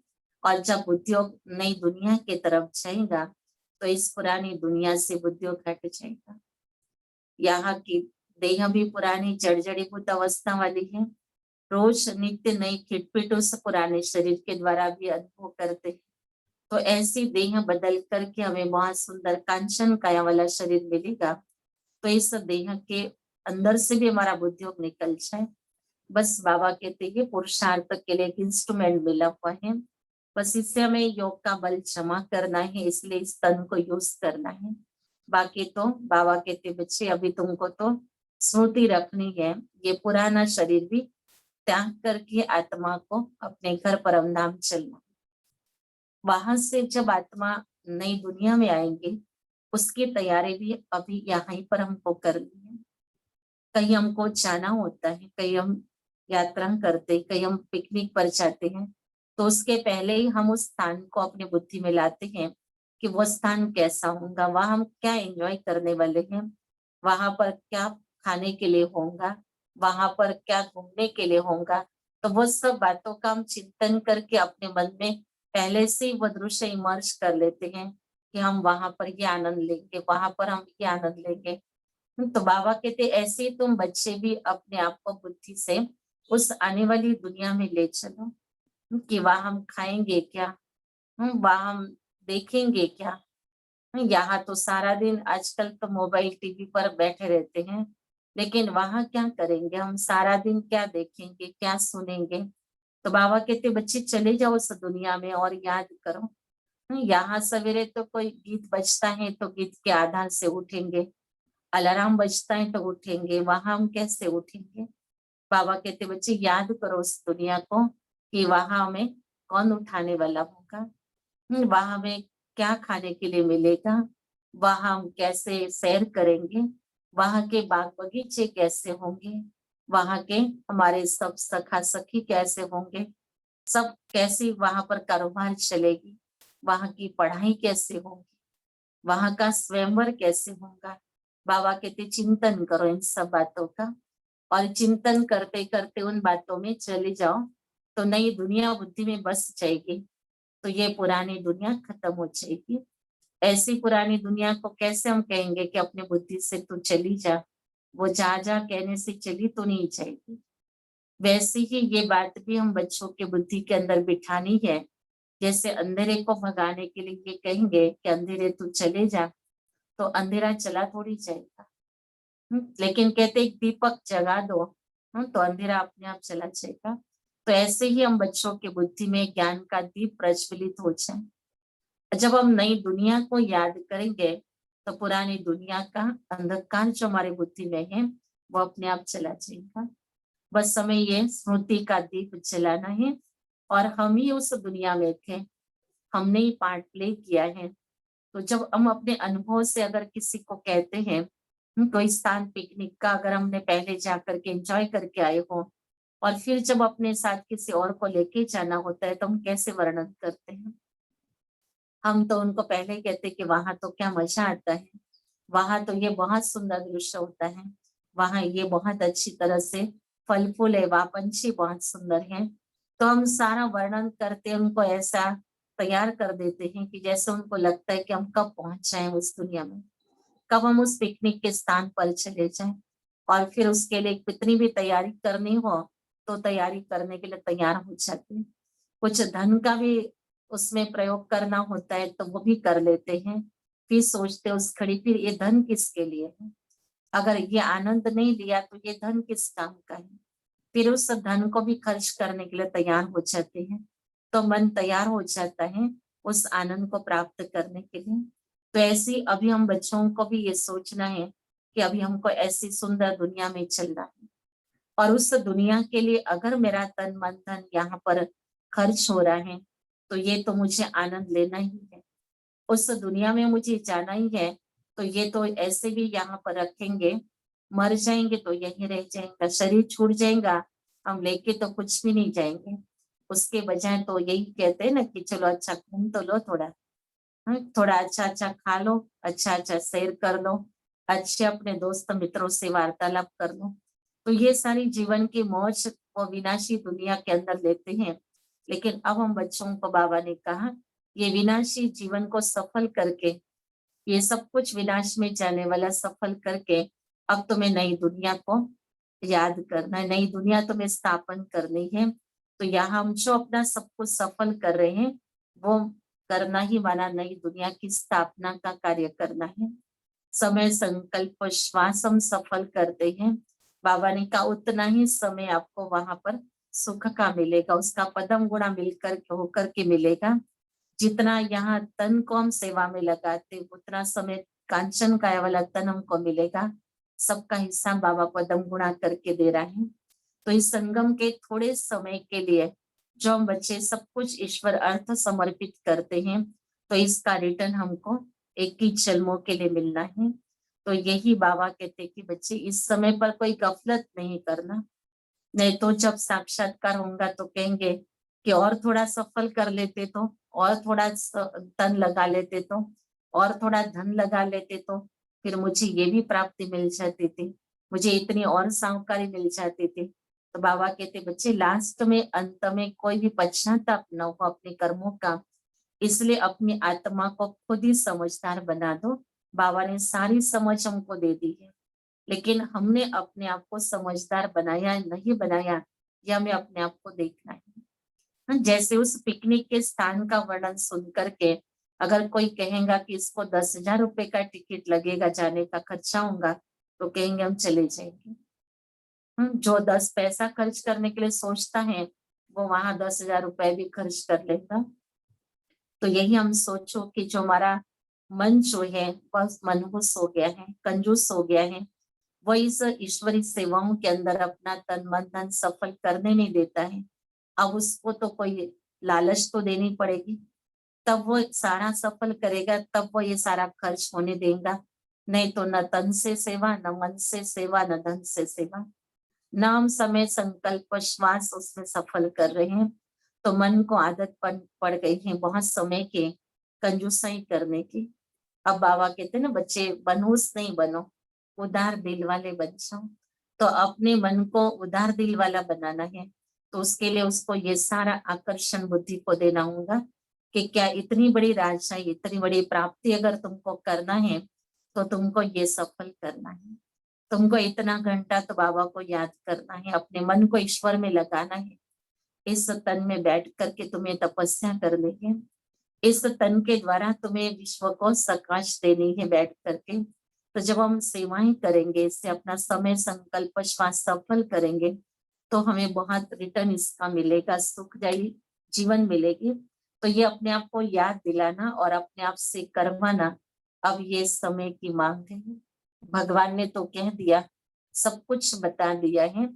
और जब उद्योग नई दुनिया की तरफ जाएगा, तो इस पुरानी दुनिया से उद्योग हट जाएगा। यहाँ की देह भी पुरानी जर्जरीभूत अवस्था वाली है। रोज नित्य नई खिटपिट उस पुराने शरीर के द्वारा भी अनुभव करते हैं। तो ऐसी देह बदल करके हमें बहुत सुंदर कांचन काया वाला शरीर मिलेगा। तो इस देह के अंदर से भी हमारा बुद्धियोग निकल जाए। बस बाबा कहते हैं पुरुषार्थ के लिए एक इंस्ट्रूमेंट मिला हुआ है, बस इससे हमें योग का बल जमा करना है, इसलिए इस तन को यूज करना है। बाकी तो बाबा कहते बच्चे अभी तुमको तो स्मृति रखनी है, ये पुराना शरीर भी त्याग करके आत्मा को अपने घर परम धाम चलना। वहां से जब आत्मा नई दुनिया में आएंगे, उसकी तैयारी भी अभी यहाँ पर हमको करनी है। कहीं हमको जाना होता है, कहीं हम यात्रा करते, कहीं हम पिकनिक पर जाते हैं, तो उसके पहले ही हम उस स्थान को अपनी बुद्धि में लाते हैं कि वो स्थान कैसा होगा, वहां हम क्या एंजॉय करने वाले हैं, वहां पर क्या खाने के लिए होगा, वहां पर क्या घूमने के लिए होगा। तो वो सब बातों का हम चिंतन करके अपने मन में पहले से ही वो दृश्य इमर्ज कर लेते हैं कि हम वहां पर ये आनंद लेंगे, वहां पर हम ये आनंद लेंगे। तो बाबा कहते ऐसे ही तुम बच्चे भी अपने आप को बुद्धि से उस आने वाली दुनिया में ले चलो कि वहां हम खाएंगे क्या, वहां हम देखेंगे क्या। यहाँ तो सारा दिन आजकल तो मोबाइल टीवी पर बैठे रहते हैं, लेकिन वहां क्या करेंगे, हम सारा दिन क्या देखेंगे, क्या सुनेंगे। तो बाबा कहते बच्चे चले जाओ उस दुनिया में और याद करो। यहाँ सवेरे तो कोई गीत बजता है तो गीत के आधार से उठेंगे, अलार्म बजता है तो उठेंगे, वहां हम कैसे उठेंगे। बाबा कहते बच्चे याद करो उस दुनिया को कि वहां हमें कौन उठाने वाला होगा, वहां हमें क्या खाने के लिए मिलेगा, वहां हम कैसे सैर करेंगे, वहां के बाग बगीचे कैसे होंगे, वहां के हमारे सब सखा सखी कैसे होंगे, सब कैसी वहां पर कारोबार चलेगी, वहां की पढ़ाई कैसे होगी, वहां का स्वयंवर कैसे होगा। बाबा कहते चिंतन करो इन सब बातों का, और चिंतन करते करते उन बातों में चले जाओ तो नई दुनिया बुद्धि में बस जाएगी। तो ये पुरानी दुनिया खत्म हो जाएगी। ऐसी पुरानी दुनिया को कैसे हम कहेंगे कि अपने बुद्धि से तू चली जा, वो जा जा कहने से चली तो नहीं जाएगी। वैसे ही ये बात भी हम बच्चों के बुद्धि के अंदर बिठानी है। जैसे अंधेरे को भगाने के लिए ये कहेंगे कि अंधेरे तू चले जा, तो अंधेरा चला थोड़ी जाएगा। लेकिन कहते एक दीपक जगा दो, तो अंधेरा अपने आप चला जाएगा। तो ऐसे ही हम बच्चों की बुद्धि में ज्ञान का दीप प्रज्वलित हो जाए। जब हम नई दुनिया को याद करेंगे तो पुरानी दुनिया का अंधकार जो हमारी बुद्धि में है वो अपने आप चला जाएगा। बस हमें ये स्मृति का दीप जलाना है, और हम ही उस दुनिया में थे, हमने ही पार्ट प्ले किया है। तो जब हम अपने अनुभव से अगर किसी को कहते हैं, कोई स्थान पिकनिक का अगर हमने पहले जाकर के एंजॉय करके आए हो, और फिर जब अपने साथ किसी और को लेके जाना होता है तो हम कैसे वर्णन करते हैं। हम तो उनको पहले ही कहते कि वहां तो क्या मजा आता है, वहां तो ये बहुत सुंदर दृश्य होता है, वहां ये बहुत अच्छी तरह से फल फूल है, वहां पंछी बहुत सुंदर हैं। तो हम सारा वर्णन करते उनको ऐसा तैयार कर देते हैं कि जैसे उनको लगता है कि हम कब पहुंच जाएं उस दुनिया में, कब हम उस पिकनिक के स्थान पर चले जाएं। और फिर उसके लिए कितनी भी तैयारी करनी हो तो तैयारी करने के लिए तैयार हो जाते हैं। कुछ धन का भी उसमें प्रयोग करना होता है तो वो भी कर लेते हैं। फिर सोचते हैं उस घड़ी फिर ये धन किसके लिए है, अगर ये आनंद नहीं लिया तो ये धन किस काम का है। फिर उस धन को भी खर्च करने के लिए तैयार हो जाते हैं। तो मन तैयार हो जाता है उस आनंद को प्राप्त करने के लिए। तो ऐसे ही अभी हम बच्चों को भी ये सोचना है कि अभी हमको ऐसी सुंदर दुनिया में चलना है, और उस दुनिया के लिए अगर मेरा तन मन धन यहाँ पर खर्च हो रहा है तो ये तो मुझे आनंद लेना ही है। उस दुनिया में मुझे जाना ही है, तो ये तो ऐसे भी यहाँ पर रखेंगे, मर जाएंगे तो यहीं रह जाएगा, शरीर छूट जाएगा, हम लेके तो कुछ भी नहीं जाएंगे। उसके बजाय तो यही कहते हैं ना कि चलो अच्छा घूम तो लो थोड़ा, थोड़ा अच्छा अच्छा खा लो, अच्छा अच्छा सैर कर लो, अच्छे अपने दोस्त मित्रों से वार्तालाप कर लो। तो ये सारी जीवन की मौज वो विनाशी दुनिया के अंदर लेते हैं। लेकिन अब हम बच्चों को बाबा ने कहा ये विनाशी जीवन को सफल करके, ये सब कुछ विनाश में जाने वाला सफल करके अब तुम्हें नई दुनिया को याद करना है, नई दुनिया तुम्हें स्थापन करनी है। तो यहाँ हम जो अपना सब कुछ सफल कर रहे हैं वो करना ही माना नई दुनिया की स्थापना का कार्य करना है। समय संकल्प श्वास हम सफल करते हैं, बाबा ने कहा उतना ही समय आपको वहां पर सुख का मिलेगा, उसका पदम गुणा मिलकर होकर के मिलेगा। जितना यहाँ तन को हम सेवा में लगाते उतना समय कांचन काय वाला तन हमको मिलेगा। सबका हिस्सा बाबा पदम गुणा करके दे रहा है। तो इस संगम के थोड़े समय के लिए जो हम बच्चे सब कुछ ईश्वर अर्थ समर्पित करते हैं तो इसका रिटर्न हमको एक ही जन्मों के लिए मिलना है। तो यही बाबा कहते हैं कि बच्चे इस समय पर कोई गफलत नहीं करना, नहीं तो जब साक्षात्कार होगा तो कहेंगे कि और थोड़ा सफल कर लेते तो, और थोड़ा तन लगा लेते तो, और थोड़ा धन लगा लेते तो फिर मुझे ये भी प्राप्ति मिल जाती थी, मुझे इतनी और साहूकारी मिल जाती थी। तो बाबा कहते बच्चे लास्ट में अंत में कोई भी पश्चाताप न हो अपने कर्मों का, इसलिए अपनी आत्मा को खुद ही समझदार बना दो। बाबा ने सारी समझ हमको दे दी है, लेकिन हमने अपने आप को समझदार बनाया नहीं बनाया ये हमें अपने आप को देखना है। जैसे उस पिकनिक के स्थान का वर्णन सुन करके अगर कोई कहेगा कि इसको 10,000 रुपए का टिकट लगेगा, जाने का खर्चा होगा, तो कहेंगे हम चले जाएंगे। जो 10 पैसा खर्च करने के लिए सोचता है वो वहां 10,000 रुपए भी खर्च कर लेगा। तो यही हम सोचो कि जो हमारा मन जो है वह मनहूस हो गया है, कंजूस हो गया है, वो इस ईश्वरी सेवाओं के अंदर अपना तन मन धन सफल करने नहीं देता है। अब उसको तो कोई लालच तो देनी पड़ेगी, तब वो सारा सफल करेगा, तब वो ये सारा खर्च होने देगा। नहीं तो न तन से सेवा, न मन से सेवा, न धन से सेवा। नाम समय संकल्प श्वास उसमें सफल कर रहे हैं। तो मन को आदत पड़ गई है बहुत समय के कंजूसाई करने की। अब बाबा कहते हैं ना बच्चे बनूस नहीं बनो, उदार दिल वाले बन जाओ। तो अपने मन को उदार दिल वाला बनाना है, तो उसके लिए उसको ये सारा आकर्षण बुद्धि को देना होगा कि क्या इतनी बड़ी राजशाही, इतनी बड़ी प्राप्ति अगर तुमको करना है तो तुमको ये सफल करना है। तुमको इतना घंटा तो बाबा को याद करना है, अपने मन को ईश्वर में लगाना है, इस तन में बैठ करके तुम्हें तपस्या करनी है। इस तन के द्वारा तुम्हें विश्व को प्रकाश देनी है बैठ करके। तो जब हम सेवाएं करेंगे, इससे अपना समय संकल्प श्वास सफल करेंगे, तो हमें बहुत रिटर्न इसका मिलेगा, सुखदायी जीवन मिलेगी। तो ये अपने आप को याद दिलाना और अपने आप से करवाना अब ये समय की मांग है। भगवान ने तो कह दिया, सब कुछ बता दिया है,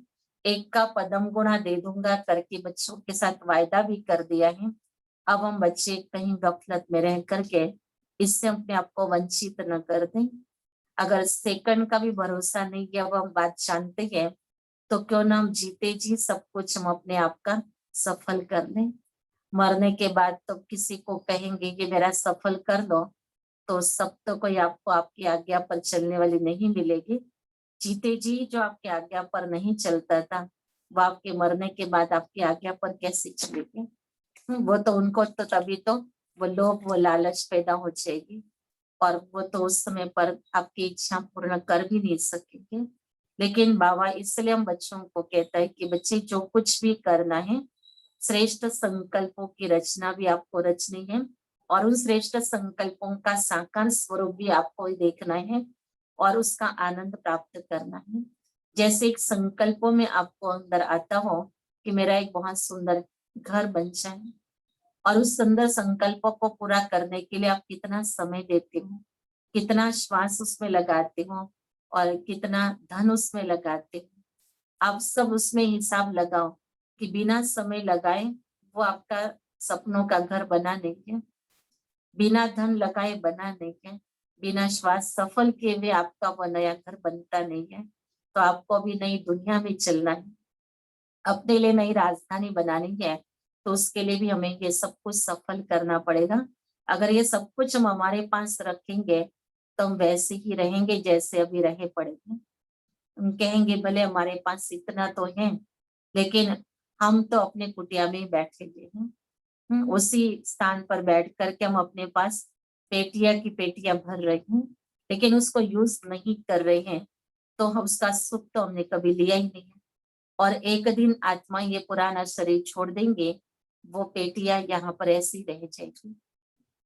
एक का पदम गुणा दे दूंगा करके बच्चों के साथ वायदा भी कर दिया है। अब हम बच्चे कहीं गफलत में रह करके इससे अपने आप को वंचित न कर दें। अगर सेकंड का भी भरोसा नहीं है, अब हम बात जानते हैं, तो क्यों ना हम जीते जी सब कुछ हम अपने आप का सफल कर लें। मरने के बाद तो किसी को कहेंगे कि मेरा सफल कर दो, तो सब तो कोई आपको आपकी आज्ञा पर चलने वाली नहीं मिलेगी। जीते जी जो आपकी आज्ञा पर नहीं चलता था, वो आपके मरने के बाद आपकी आज्ञा पर कैसे चलेगी? वो तो उनको तो तभी तो वो लोभ वो लालच पैदा हो जाएगी, और वो तो उस समय पर आपकी इच्छा पूर्ण कर भी नहीं सकेंगे। लेकिन बाबा इसलिए हम बच्चों को कहता है कि बच्चे जो कुछ भी करना है, श्रेष्ठ संकल्पों की रचना भी आपको रचनी है, और उन श्रेष्ठ संकल्पों का साकार स्वरूप भी आपको ही देखना है और उसका आनंद प्राप्त करना है। जैसे एक संकल्पों में आपको अंदर आता हो कि मेरा एक बहुत सुंदर घर बन जाए, और उस सुंदर संकल्प को पूरा करने के लिए आप कितना समय देते हो, कितना श्वास उसमें लगाते हो, और कितना धन उसमें लगाते हो। आप सब उसमें हिसाब लगाओ कि बिना समय लगाए वो आपका सपनों का घर बना नहीं है, बिना धन लगाए बना नहीं है, बिना श्वास सफल किए हुए आपका वो नया घर बनता नहीं है। तो आपको अभी नई दुनिया में चलना है, अपने लिए नई राजधानी बनानी है, तो उसके लिए भी हमें ये सब कुछ सफल करना पड़ेगा। अगर ये सब कुछ हम हमारे पास रखेंगे, तो हम वैसे ही रहेंगे जैसे अभी रहे पड़े हैं। हम कहेंगे भले हमारे पास इतना तो है, लेकिन हम तो अपने कुटिया में ही बैठे हुए हैं। उसी स्थान पर बैठ करके हम अपने पास पेटिया की पेटियां भर रहे हैं, लेकिन उसको यूज नहीं कर रहे हैं, तो हम उसका सुख तो हमने कभी लिया ही नहीं है। और एक दिन आत्मा ये पुराना शरीर छोड़ देंगे, वो पेटिया यहाँ पर ऐसी रह जाएगी।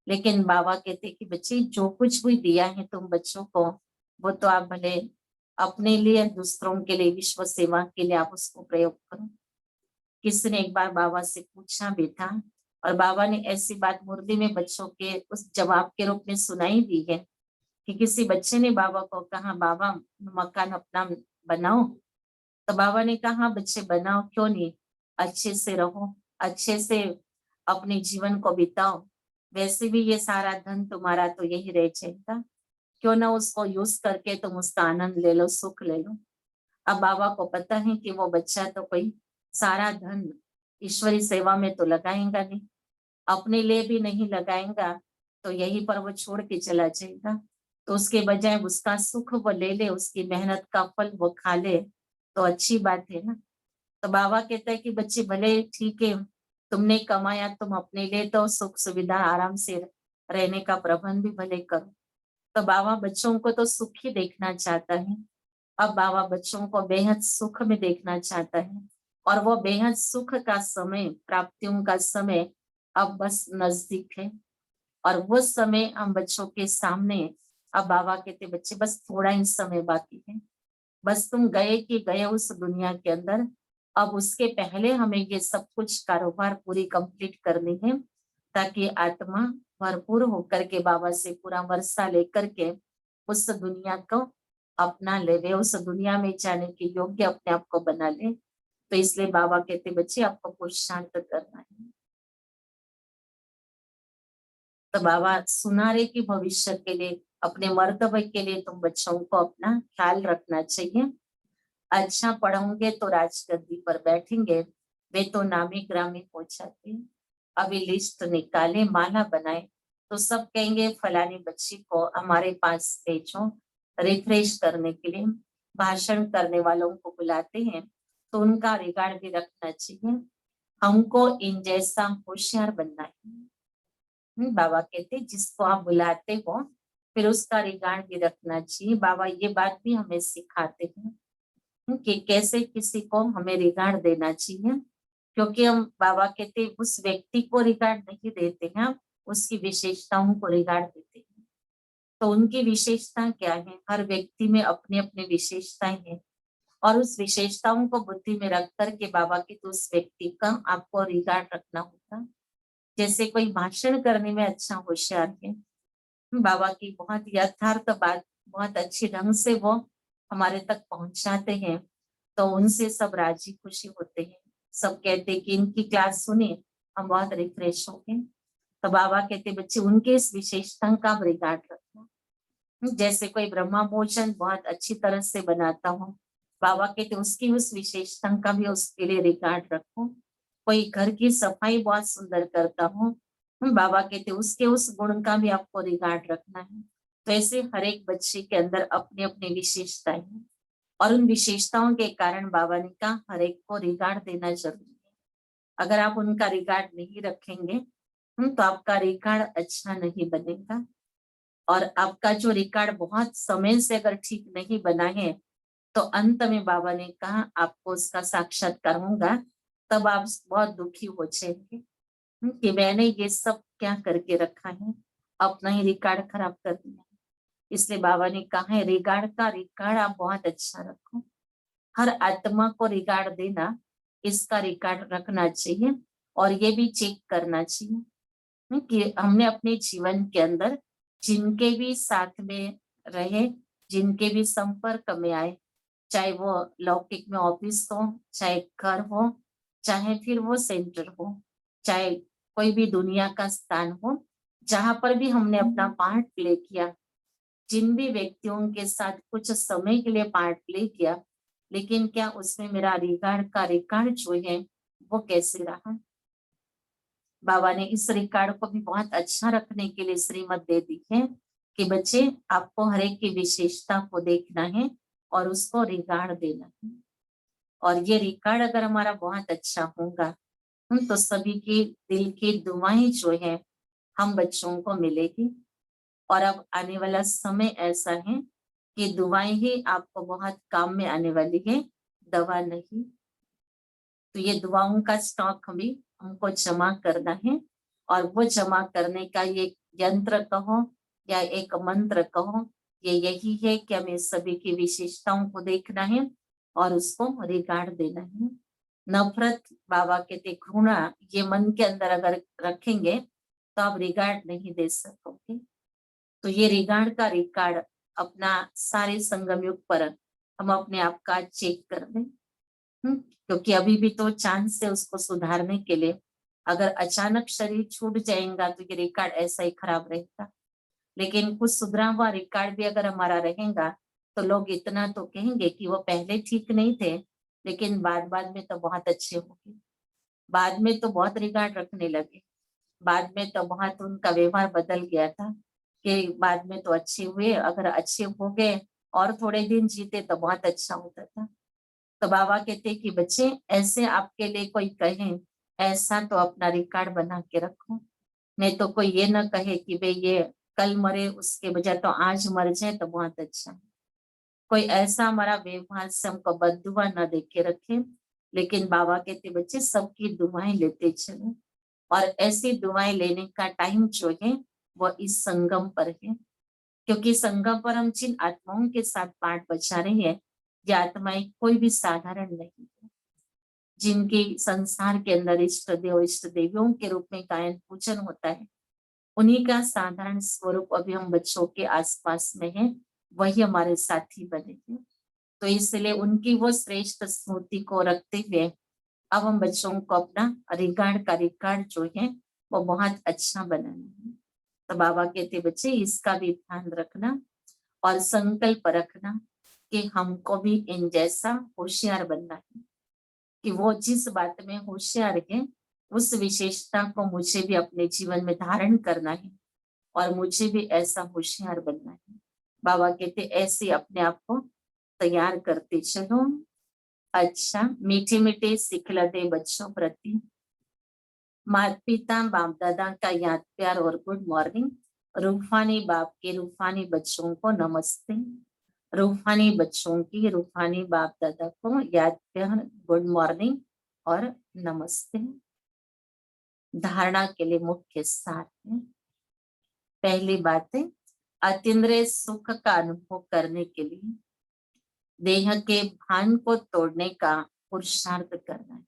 लेकिन बाबा कहते कि बच्चे जो कुछ भी दिया है तुम बच्चों को, वो तो आप भले अपने लिए दूसरों के लिए विश्व सेवा के लिए आप उसको प्रयोग करो। किसी ने एक बार बाबा से पूछा भी था, और बाबा ने ऐसी बात मुर्दी में बच्चों के उस जवाब के रूप में सुनाई दी है कि किसी बच्चे ने बाबा को कहा, बाबा मकान अपना बनाओ। तो बाबा ने कहा, हाँ बच्चे बनाओ, क्यों नहीं, अच्छे से रहो, अच्छे से अपने जीवन को बिताओ, वैसे भी ये सारा धन तुम्हारा तो यही रह जाएगा, क्यों ना उसको यूज करके तुम उसका आनंद ले लो, सुख ले लो। अब बाबा को पता है कि वो बच्चा तो कोई सारा धन ईश्वरी सेवा में तो लगाएगा नहीं, अपने लिए भी नहीं लगाएगा, तो यहीं पर वो छोड़ के चला जाएगा। तो उसके बजाय उसका सुख वो ले ले, उसकी मेहनत का फल वो खा ले, तो अच्छी बात है ना। तो बाबा कहता है कि बच्चे भले ठीक है, तुमने कमाया, तुम अपने लिए तो सुख सुविधा आराम से रहने का प्रबंध भी भले करो। तो बाबा बच्चों को तो सुख ही देखना चाहता है। अब बाबा बच्चों को बेहद सुख में देखना चाहता है, और वो बेहद सुख का समय, प्राप्तियों का समय अब बस नजदीक है। और वो समय हम बच्चों के सामने, अब बाबा कहते बच्चे बस थोड़ा ही समय बाकी है, बस तुम गए कि गए उस दुनिया के अंदर। अब उसके पहले हमें ये सब कुछ कारोबार पूरी कंप्लीट करनी है, ताकि आत्मा भरपूर होकर के बाबा से पूरा वर्षा लेकर के उस दुनिया को अपना ले वे, उस दुनिया में जाने के योग्य अपने आप को बना ले। तो इसलिए बाबा कहते बच्चे आपको पुरुषार्थ करना है। तो बाबा सुनारे की भविष्य के लिए, अपने मर्तबे के लिए तुम बच्चों को अपना ख्याल रखना चाहिए। अच्छा पढ़ोगे तो राजगद्दी पर बैठेंगे, वे तो नामी ग्रामी हो जाते हैं। अभी लिस्ट निकाले, माला बनाए, तो सब कहेंगे फलानी बच्ची को हमारे पास भेजो रिफ्रेश करने के लिए। भाषण करने वालों को बुलाते हैं, तो उनका रिगार्ड भी रखना चाहिए। हमको इन जैसा होशियार बनना है। बाबा कहते जिसको आप बुलाते हो, फिर उसका रिगार्ड भी रखना चाहिए। बाबा ये बात भी हमें सिखाते हैं कि कैसे किसी को हमें रिगार्ड देना चाहिए, क्योंकि हम बाबा कहते उस व्यक्ति को रिगार्ड नहीं देते हैं, उसकी विशेषताओं को रिगार्ड देते हैं। तो उनकी विशेषता क्या है? हर व्यक्ति में अपनी अपनी विशेषताएं हैं और उस विशेषताओं को बुद्धि में रख करके बाबा की तो उस व्यक्ति का आपको रिगार्ड रखना होगा। जैसे कोई भाषण करने में अच्छा होशियार है, बाबा की बहुत यथार्थ बात बहुत अच्छी ढंग से वो हमारे तक पहुंचाते हैं, तो उनसे सब राजी खुशी होते हैं। सब कहते हैं कि इनकी क्लास सुने हम बहुत रिफ्रेश हो गए। तो बाबा कहते बच्चे उनके इस विशेषता का रिगार्ड रखना। जैसे कोई ब्रह्मा भोजन बहुत अच्छी तरह से बनाता हो, बाबा कहते उसकी उस विशेषता का भी उसके लिए रिगार्ड रखो। कोई घर की सफाई बहुत सुंदर करता हो, बाबा कहते उसके उस गुण का भी आपको रिगार्ड रखना है। तो ऐसे हर एक बच्चे के अंदर अपनी अपनी विशेषताएं हैं और उन विशेषताओं के कारण बाबा ने कहा हर एक को रिगार्ड देना जरूरी है। अगर आप उनका रिगार्ड नहीं रखेंगे तो आपका रिगार्ड अच्छा नहीं बनेगा और आपका जो रिकॉर्ड बहुत समय से अगर ठीक नहीं बना है तो अंत में बाबा ने कहा आपको उसका साक्षात्कार होगा, तब आप बहुत दुखी हो जाएंगे कि मैंने ये सब क्या करके रखा है, अपना ही रिकॉर्ड खराब कर दिया। इसलिए बाबा ने कहा है रिकॉर्ड आप बहुत अच्छा रखो। हर आत्मा को रिकॉर्ड देना, इसका रिकॉर्ड रखना चाहिए और ये भी चेक करना चाहिए कि हमने अपने जीवन के अंदर जिनके भी साथ में रहे, जिनके भी संपर्क में आए, चाहे वो लौकिक में ऑफिस हो, चाहे घर हो, चाहे फिर वो सेंटर हो, चाहे कोई भी दुनिया का स्थान हो, जहां पर भी हमने अपना पार्ट प्ले किया, जिन भी व्यक्तियों के साथ कुछ समय के लिए पार्ट प्ले किया, लेकिन क्या उसमें मेरा रिकॉर्ड जो है वो कैसे रहा? बाबा ने इस रिकॉर्ड को भी बहुत अच्छा रखने के लिए श्रीमत दे दी है कि बच्चे आपको हर एक की विशेषता को देखना है और उसको रिकॉर्ड देना है। और ये रिकॉर्ड अगर हमारा बहुत अच्छा होगा तो सभी की दिल की दुआएं जो है हम बच्चों को मिलेगी। और अब आने वाला समय ऐसा है कि दुआएं ही आपको बहुत काम में आने वाली है, दवा नहीं। तो ये दुआओं का स्टॉक भी हमको जमा करना है और वो जमा करने का ये यंत्र कहो या एक मंत्र कहो, ये यही है कि हमें सभी की विशेषताओं को देखना है और उसको रिगार्ड देना है। नफरत, बाबा कहते घृणा, ये मन के अंदर अगर रखेंगे तो आप रिगार्ड नहीं दे सकोगे। तो ये रिगार्ड का रिकॉर्ड अपना सारे संगम युग पर हम अपने आप का चेक कर लें। क्योंकि अभी भी तो चांस है उसको सुधारने के लिए। अगर अचानक शरीर छूट जाएगा तो ये रिकॉर्ड ऐसा ही खराब रहेगा, लेकिन कुछ सुधरा हुआ रिकॉर्ड भी अगर हमारा रहेगा तो लोग इतना तो कहेंगे कि वो पहले ठीक नहीं थे लेकिन बाद में तो बहुत अच्छे हो गए, बाद में तो बहुत रिकॉर्ड रखने लगे, बाद में तो बहुत उनका व्यवहार बदल गया था कि बाद में तो अच्छे हुए, अगर अच्छे हो गए और थोड़े दिन जीते तो बहुत अच्छा होता था। तो बाबा कहते कि बच्चे ऐसे आपके लिए कोई कहे ऐसा तो अपना रिकॉर्ड बना के रखो, नहीं तो कोई ये ना कहे कि भाई ये कल मरे उसके बजाय तो आज मर जाए तो बहुत अच्छा है। कोई ऐसा हमारा व्यवहार से हमको बददुआ न दे के रखे, लेकिन बाबा कहते बच्चे सबकी दुआएं लेते चलो और ऐसी दुआएं लेने का टाइम जो है वो इस संगम पर है। क्योंकि संगम पर हम जिन आत्माओं के साथ पाठ बचा रहे हैं, ये आत्माएं कोई भी साधारण नहीं है। जिनके संसार के अंदर इष्ट देव इष्ट देवियों के रूप में गायन पूजन होता है, उन्हीं का साधारण स्वरूप अभी हम बच्चों के आसपास में है, वही हमारे साथी बने हैं। तो इसलिए उनकी वो श्रेष्ठ स्मृति को रखते हुए अब हम बच्चों को अपना रिकॉर्ड जो है वो बहुत अच्छा बनाना है। तो बाबा कहते बच्चे इसका भी ध्यान रखना और संकल्प रखना कि हमको भी इन जैसा होशियार बनना है, कि वो जिस बात में होशियार है उस विशेषता को मुझे भी अपने जीवन में धारण करना है और मुझे भी ऐसा होशियार बनना है। बाबा कहते ऐसे अपने आप को तैयार करते चलो। अच्छा, मीठे मीठे सिखलते बच्चों प्रति माता पिता बाप दादा का याद प्यार और गुड मॉर्निंग। रूहानी बाप के रूहानी बच्चों को नमस्ते। रूहानी बच्चों की रूहानी बाप दादा को याद प्यार, गुड मॉर्निंग और नमस्ते। धारणा के लिए मुख्य सार है पहली बात है, अतीन्द्रिय सुख का अनुभव करने के लिए देह के भान को तोड़ने का पुरुषार्थ करना है।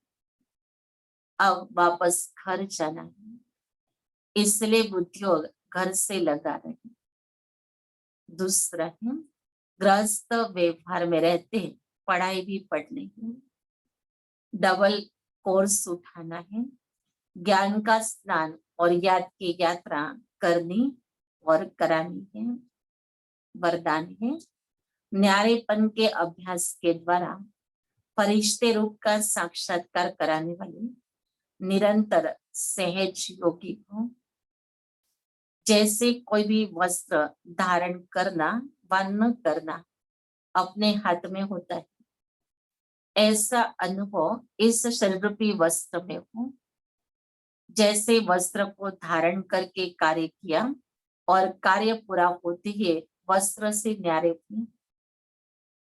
अब वापस घर जाना है, इसलिए बुद्धि घर से लगा रहे। दूसरा है, गृहस्थ व्यवहार में रहते हैं, पढ़ाई भी पढ़नी है, डबल कोर्स उठाना है, ज्ञान का स्नान और याद की यात्रा करनी और करानी है। वरदान है, न्यारेपन के अभ्यास के द्वारा फरिश्ते रूप का साक्षात्कार कराने वाले निरंतर सहज योगी हो। जैसे कोई भी वस्त्र धारण करना व न करना अपने हाथ में होता है, ऐसा अनुभव इस शरीर रूपी वस्त्र में हो। जैसे वस्त्र को धारण करके कार्य किया और कार्य पूरा होते ही वस्त्र से न्यारे थे,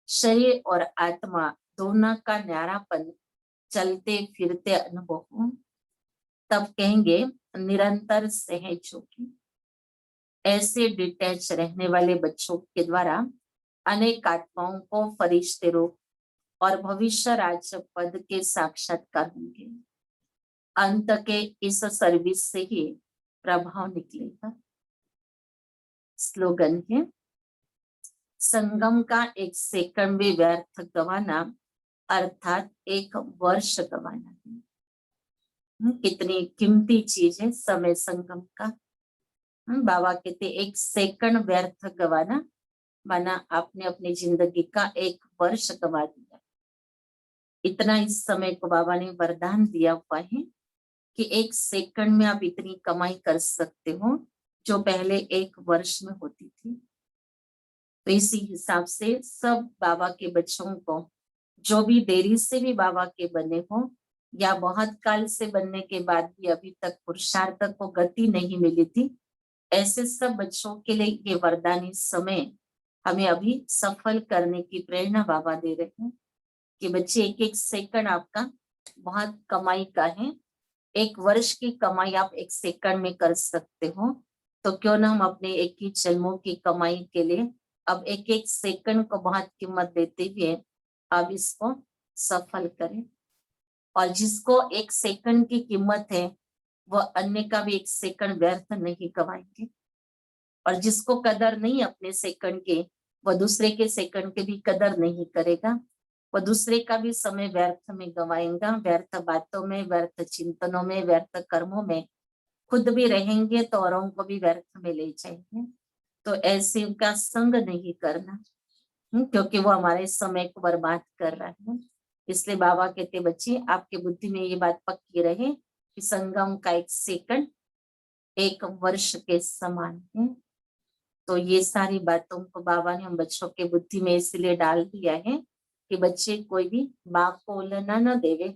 शरीर और आत्मा दोनों का न्यारापन चलते फिरते अनुभव हो, तब कहेंगे निरंतर सहज योगी। ऐसे डिटैच रहने वाले बच्चों के द्वारा अनेक आत्माओं को फरिश्ते रूप और भविष्य राज्य पद के साक्षात्कार होंगे। अंत के इस सर्विस से ही प्रभाव निकलेगा। स्लोगन है, संगम का एक सेकंड भी व्यर्थ गवाना अर्थात एक वर्ष गवाना है। कितनी कीमती चीज है समय संगम का। बाबा कहते एक सेकंड व्यर्थ गवाना माना आपने अपनी जिंदगी का एक वर्ष गवा दिया। इतना इस समय को बाबा ने वरदान दिया हुआ है कि एक सेकंड में आप इतनी कमाई कर सकते हो जो पहले एक वर्ष में होती थी। तो इसी हिसाब से सब बाबा के बच्चों को जो भी देरी से भी बाबा के बने हो या बहुत काल से बनने के बाद भी अभी तक पुरुषार्थ को गति नहीं मिली थी, ऐसे सब बच्चों के लिए ये वरदानी समय हमें अभी सफल करने की प्रेरणा बाबा दे रहे हैं कि बच्चे एक एक सेकंड आपका बहुत कमाई का है। एक वर्ष की कमाई आप एक सेकंड में कर सकते हो, तो क्यों ना हम अपने एक ही जन्मों की कमाई के लिए अब एक एक सेकंड को बहुत कीमत देते हुए अब इसको सफल करें। और जिसको एक सेकंड की कीमत है वह अन्य का भी एक सेकंड व्यर्थ नहीं गवाएंगे, और जिसको कदर नहीं अपने सेकंड के वह दूसरे के सेकंड के भी कदर नहीं करेगा। वह दूसरे का भी समय व्यर्थ में गवाएगा, व्यर्थ बातों में, व्यर्थ चिंतनों में, व्यर्थ कर्मों में खुद भी रहेंगे तो औरों को भी व्यर्थ में ले जाएंगे। तो ऐसे उनका संग नहीं करना, क्योंकि वो हमारे समय को बर्बाद कर रहा है। इसलिए बाबा कहते बच्चे आपके बुद्धि में ये बात पक्की रहे कि संगम का एक सेकंड एक वर्ष के समान है। तो ये सारी बातों को बाबा ने हम बच्चों के बुद्धि में इसलिए डाल दिया है कि बच्चे कोई भी बाप को उल्लना न देवे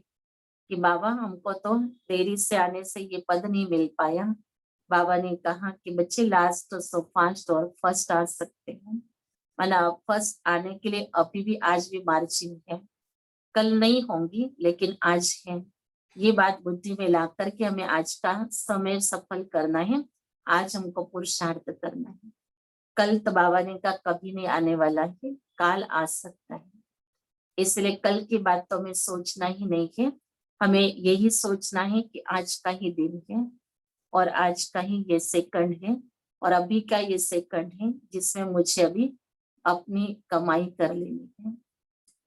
कि बाबा हमको तो देरी से आने से ये पद नहीं मिल पाया। बाबा ने कहा कि बच्चे लास्ट सो फर्स्ट और फर्स्ट आ सकते हैं, मतलब फर्स्ट आने के लिए अभी भी आज भी मार्जिन है, कल नहीं होंगी लेकिन आज है। ये बात बुद्धि में ला करके हमें आज का समय सफल करना है, आज हमको पुरुषार्थ करना है। कल तो बाबा ने कहा कभी नहीं आने वाला है, काल आ सकता है, इसलिए कल की बात तो हमें सोचना ही नहीं है। हमें यही सोचना है कि आज का ही दिन है और आज का ही ये सेकंड है और अभी का ये सेकंड है जिसमें मुझे अभी अपनी कमाई कर लेनी है।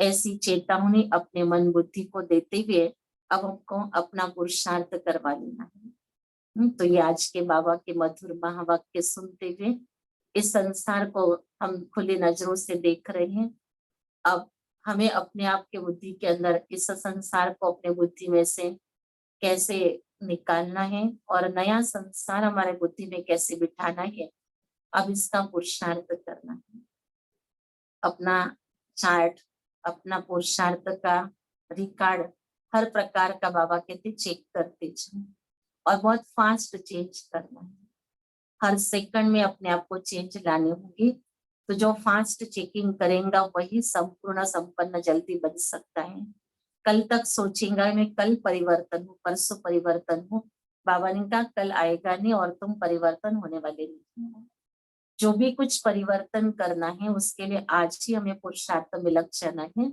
ऐसी चेतावनी अपने मन बुद्धि को देते हुए अब हमको अपना पुरुषार्थ करवा लेना है। तो ये आज के बाबा के मधुर महावाक्य सुनते हुए इस संसार को हम खुली नजरों से देख रहे हैं। अब हमें अपने आप के बुद्धि के अंदर इस संसार को अपने बुद्धि में से कैसे निकालना है और नया संसार हमारे बुद्धि में कैसे बिठाना है, अब इसका पुरुषार्थ करना है। अपना चार्ट, अपना पुरुषार्थ का रिकॉर्ड हर प्रकार का बाबा कहते चेक करते जाओ और बहुत फास्ट चेंज करना है। हर सेकंड में अपने आप को चेंज लाने होंगे। तो जो फास्ट चेकिंग करेगा वही संपूर्ण संपन्न जल्दी बन सकता है। कल तक सोचेगा मैं कल परिवर्तन हूँ, परसों परिवर्तन हूँ, बाबा ने कहा कल आएगा नहीं और तुम परिवर्तन होने वाले नहीं हो। जो भी कुछ परिवर्तन करना है उसके लिए आज ही हमें पुरुषार्थ में लग जाना है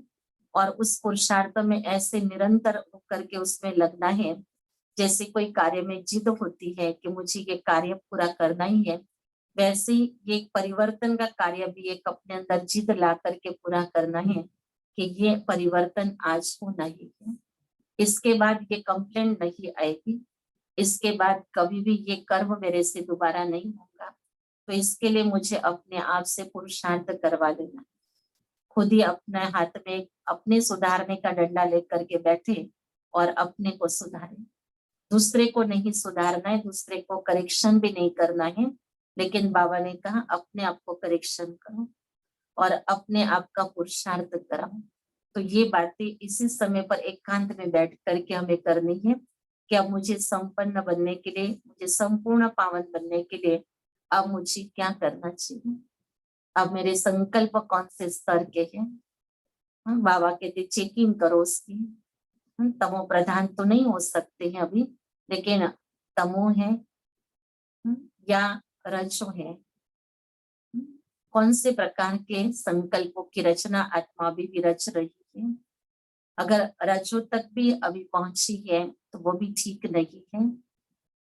और उस पुरुषार्थ में ऐसे निरंतर होकर के उसमें लगना है जैसे कोई कार्य में जिद होती है कि मुझे ये कार्य पूरा करना ही है, वैसे ही ये एक परिवर्तन का कार्य भी एक अपने अंदर जिद ला करके पूरा करना है कि ये परिवर्तन आज होना ही है। इसके बाद ये कंप्लेंट नहीं आएगी, इसके बाद कभी भी ये कर्म मेरे से दोबारा नहीं होगा। तो इसके लिए मुझे अपने आप से पुरुषार्थ करवा लेना, खुद ही अपने हाथ में अपने सुधारने का डंडा लेकर के बैठे और अपने को सुधारे। दूसरे को नहीं सुधारना है, दूसरे को करेक्शन भी नहीं करना है, लेकिन बाबा ने कहा अपने आप को करेक्शन करो और अपने आप का पुरुषार्थ कराओ। तो ये बातें इसी समय पर एकांत में बैठ करके हमें करनी है कि अब मुझे संपन्न बनने के लिए, मुझे संपूर्ण पावन बनने के लिए अब मुझे क्या करना चाहिए, अब मेरे संकल्प कौन से स्तर के हैं। बाबा कहते चेकिंग करो उसकी। तमो प्रधान तो नहीं हो सकते हैं अभी, लेकिन तमो है या रजो है, कौन से प्रकार के संकल्पों की रचना आत्मा भी रच रही है। अगर रजो तक भी अभी पहुंची है तो वो भी ठीक नहीं है,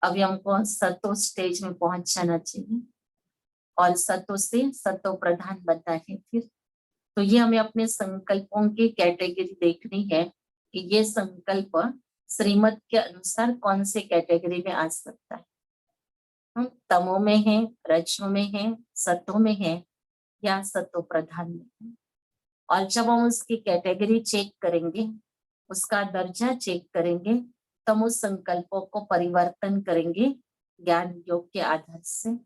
अभी हमको सतो स्टेज में पहुंच जाना चाहिए और सतो से सतो प्रधान बनना है। फिर तो ये हमें अपने संकल्पों की कैटेगरी देखनी है कि ये संकल्प श्रीमत के अनुसार कौन से कैटेगरी में आ सकता है। हम तमो में है, रजो में है, सतो में है या सतो प्रधान में है। और जब हम उसकी कैटेगरी चेक करेंगे, उसका दर्जा चेक करेंगे, तब उस संकल्पों को परिवर्तन करेंगे ज्ञान योग के आधार से।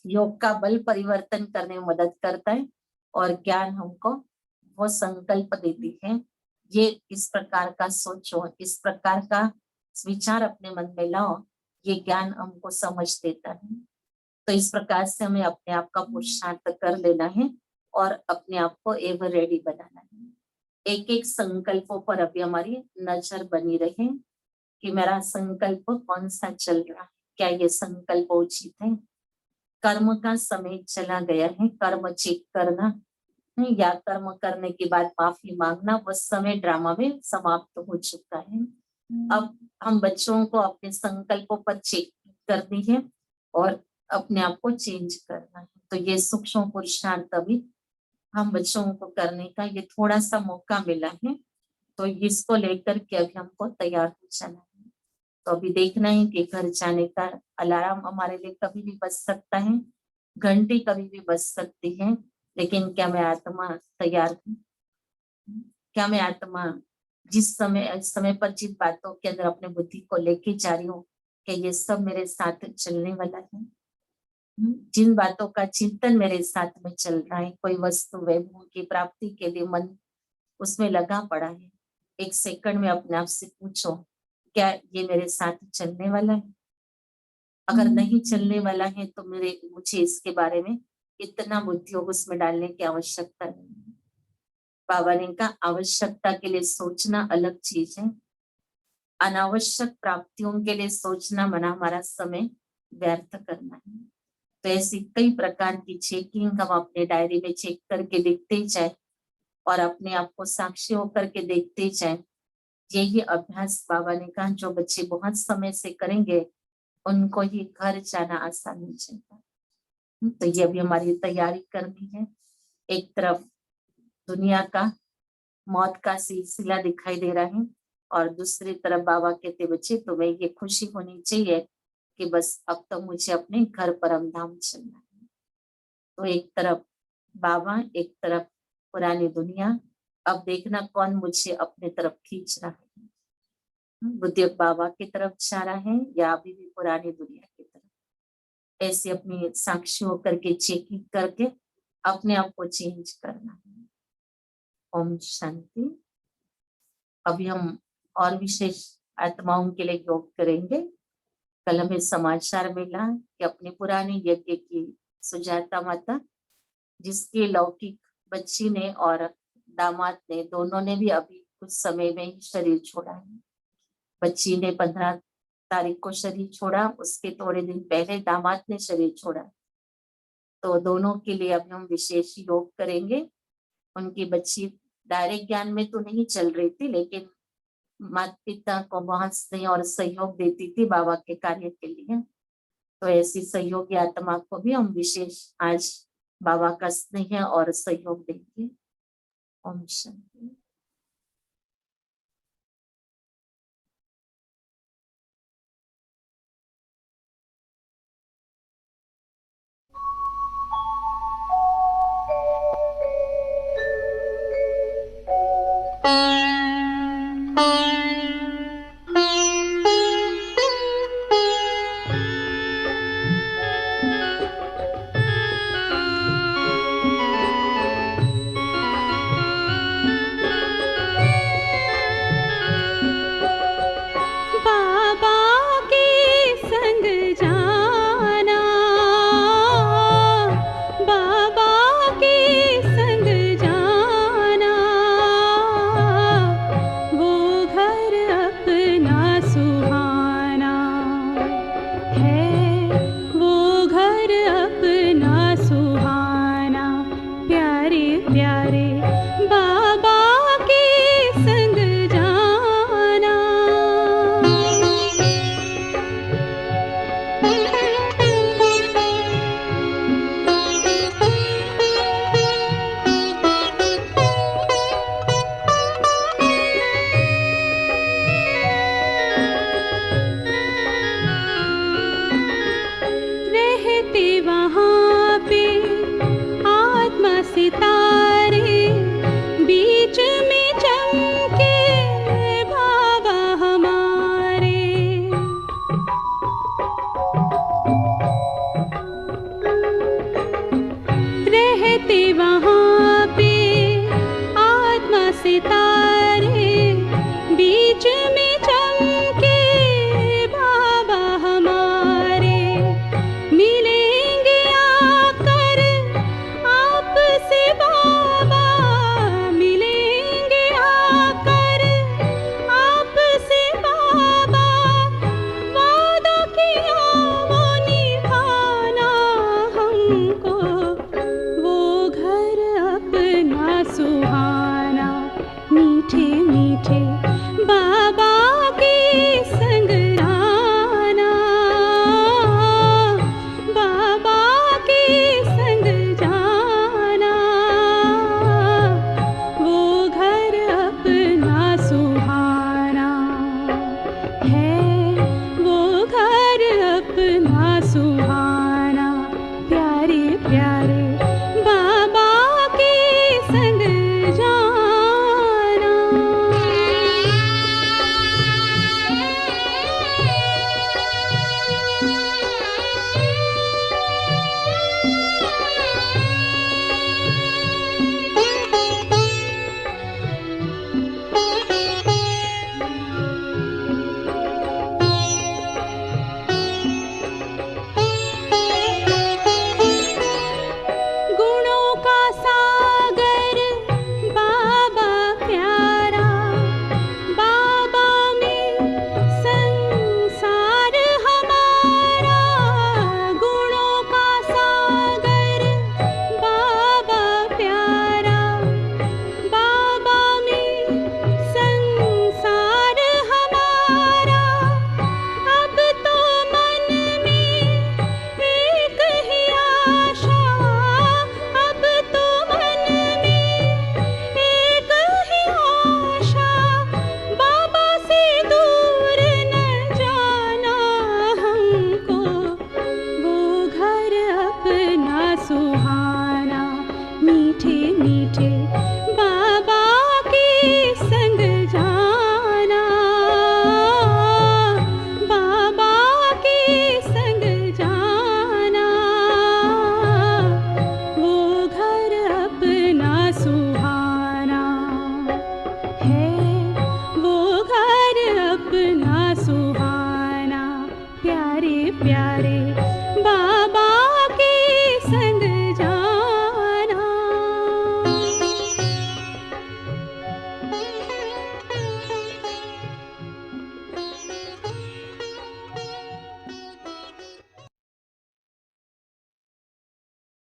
योग का बल परिवर्तन करने में मदद करता है और ज्ञान हमको वो संकल्प देती है, ये इस प्रकार का सोचो, इस प्रकार का विचार अपने मन में लाओ, ये ज्ञान हमको समझ देता है। तो इस प्रकार से हमें अपने आप का पुरुषार्थ कर लेना है और अपने आप को एवर रेडी बनाना है। एक एक संकल्पों पर अभी हमारी नजर बनी रहे कि मेरा संकल्प कौन सा चल रहा है, क्या ये संकल्प उचित है। कर्म का समय चला गया है, कर्म चेक करना या कर्म करने के बाद माफी मांगना वो समय ड्रामा में समाप्त हो चुका है। अब हम बच्चों को अपने संकल्पों पर चेक करनी है और अपने आप को चेंज करना है। तो ये सूक्ष्म पुरुषार्थ अभी हम बच्चों को करने का ये थोड़ा सा मौका मिला है, तो इसको लेकर के अभी हमको तैयार हो जाना है। तो अभी देखना है कि घर जाने का अलार्म हमारे लिए कभी भी बज सकता है, घंटी कभी भी बज सकती है, लेकिन क्या मैं आत्मा तैयार हूँ? क्या मैं आत्मा जिस समय पर जिन बातों के अंदर अपने बुद्धि को लेके जा रही हूँ, क्या ये सब मेरे साथ चलने वाला है? जिन बातों का चिंतन मेरे साथ में चल रहा है, कोई वस्तु वैभव की प्राप्ति के लिए मन उसमें लगा पड़ा है, एक सेकंड में अपने आप से पूछो क्या ये मेरे साथ चलने वाला है? अगर नहीं चलने वाला है तो मुझे इसके बारे में इतना बुद्धियोग उसमें डालने की आवश्यकता नहीं है। बाबा ने कहा आवश्यकता के लिए सोचना अलग चीज है, अनावश्यक प्राप्तियों के लिए सोचना मना हमारा समय व्यर्थ करना है। तो ऐसी कई प्रकार की चेकिंग हम अपने डायरी में चेक करके देखते जाए और अपने आप को साक्षी होकर के देखते जाए। यही अभ्यास बाबा ने कहा जो बच्चे बहुत समय से करेंगे उनको ही घर जाना आसान हो जाएगा। तो ये अभी हमारी तैयारी करनी है। एक तरफ दुनिया का मौत का सिलसिला दिखाई दे रहा है और दूसरी तरफ बाबा कहते बच्चे तुम्हें ये खुशी होनी चाहिए कि बस अब तो मुझे अपने घर परम धाम चलना है। तो एक तरफ बाबा, एक तरफ पुरानी दुनिया, अब देखना कौन मुझे अपने तरफ खींच रहा है। बुद्धियोग बाबा की तरफ जा रहा है या अभी भी पुरानी दुनिया की तरफ। ऐसे अपनी साक्षी होकर के चेकिंग करके अपने आप को चेंज करना है। ओम शांति। अभी हम और विशेष आत्माओं के लिए योग करेंगे। कल हमें समाचार मिला कि अपनी पुरानी यज्ञ की सुजाता माता, जिसके लौकिक बच्ची ने और दामाद ने दोनों ने भी अभी कुछ समय में ही शरीर छोड़ा है। बच्ची ने 15 तारीख को शरीर छोड़ा, उसके थोड़े दिन पहले दामाद ने शरीर छोड़ा। तो दोनों के लिए अभी हम विशेष योग करेंगे। उनकी बच्ची डायरेक्ट ज्ञान में तो नहीं चल रही थी, लेकिन माता पिता को बहुत स्नेह और सहयोग देती थी बाबा के कार्य के लिए। तो ऐसी सहयोगी आत्मा को भी हम विशेष आज बाबा का स्नेह और सहयोग देंगे। ओम शांति।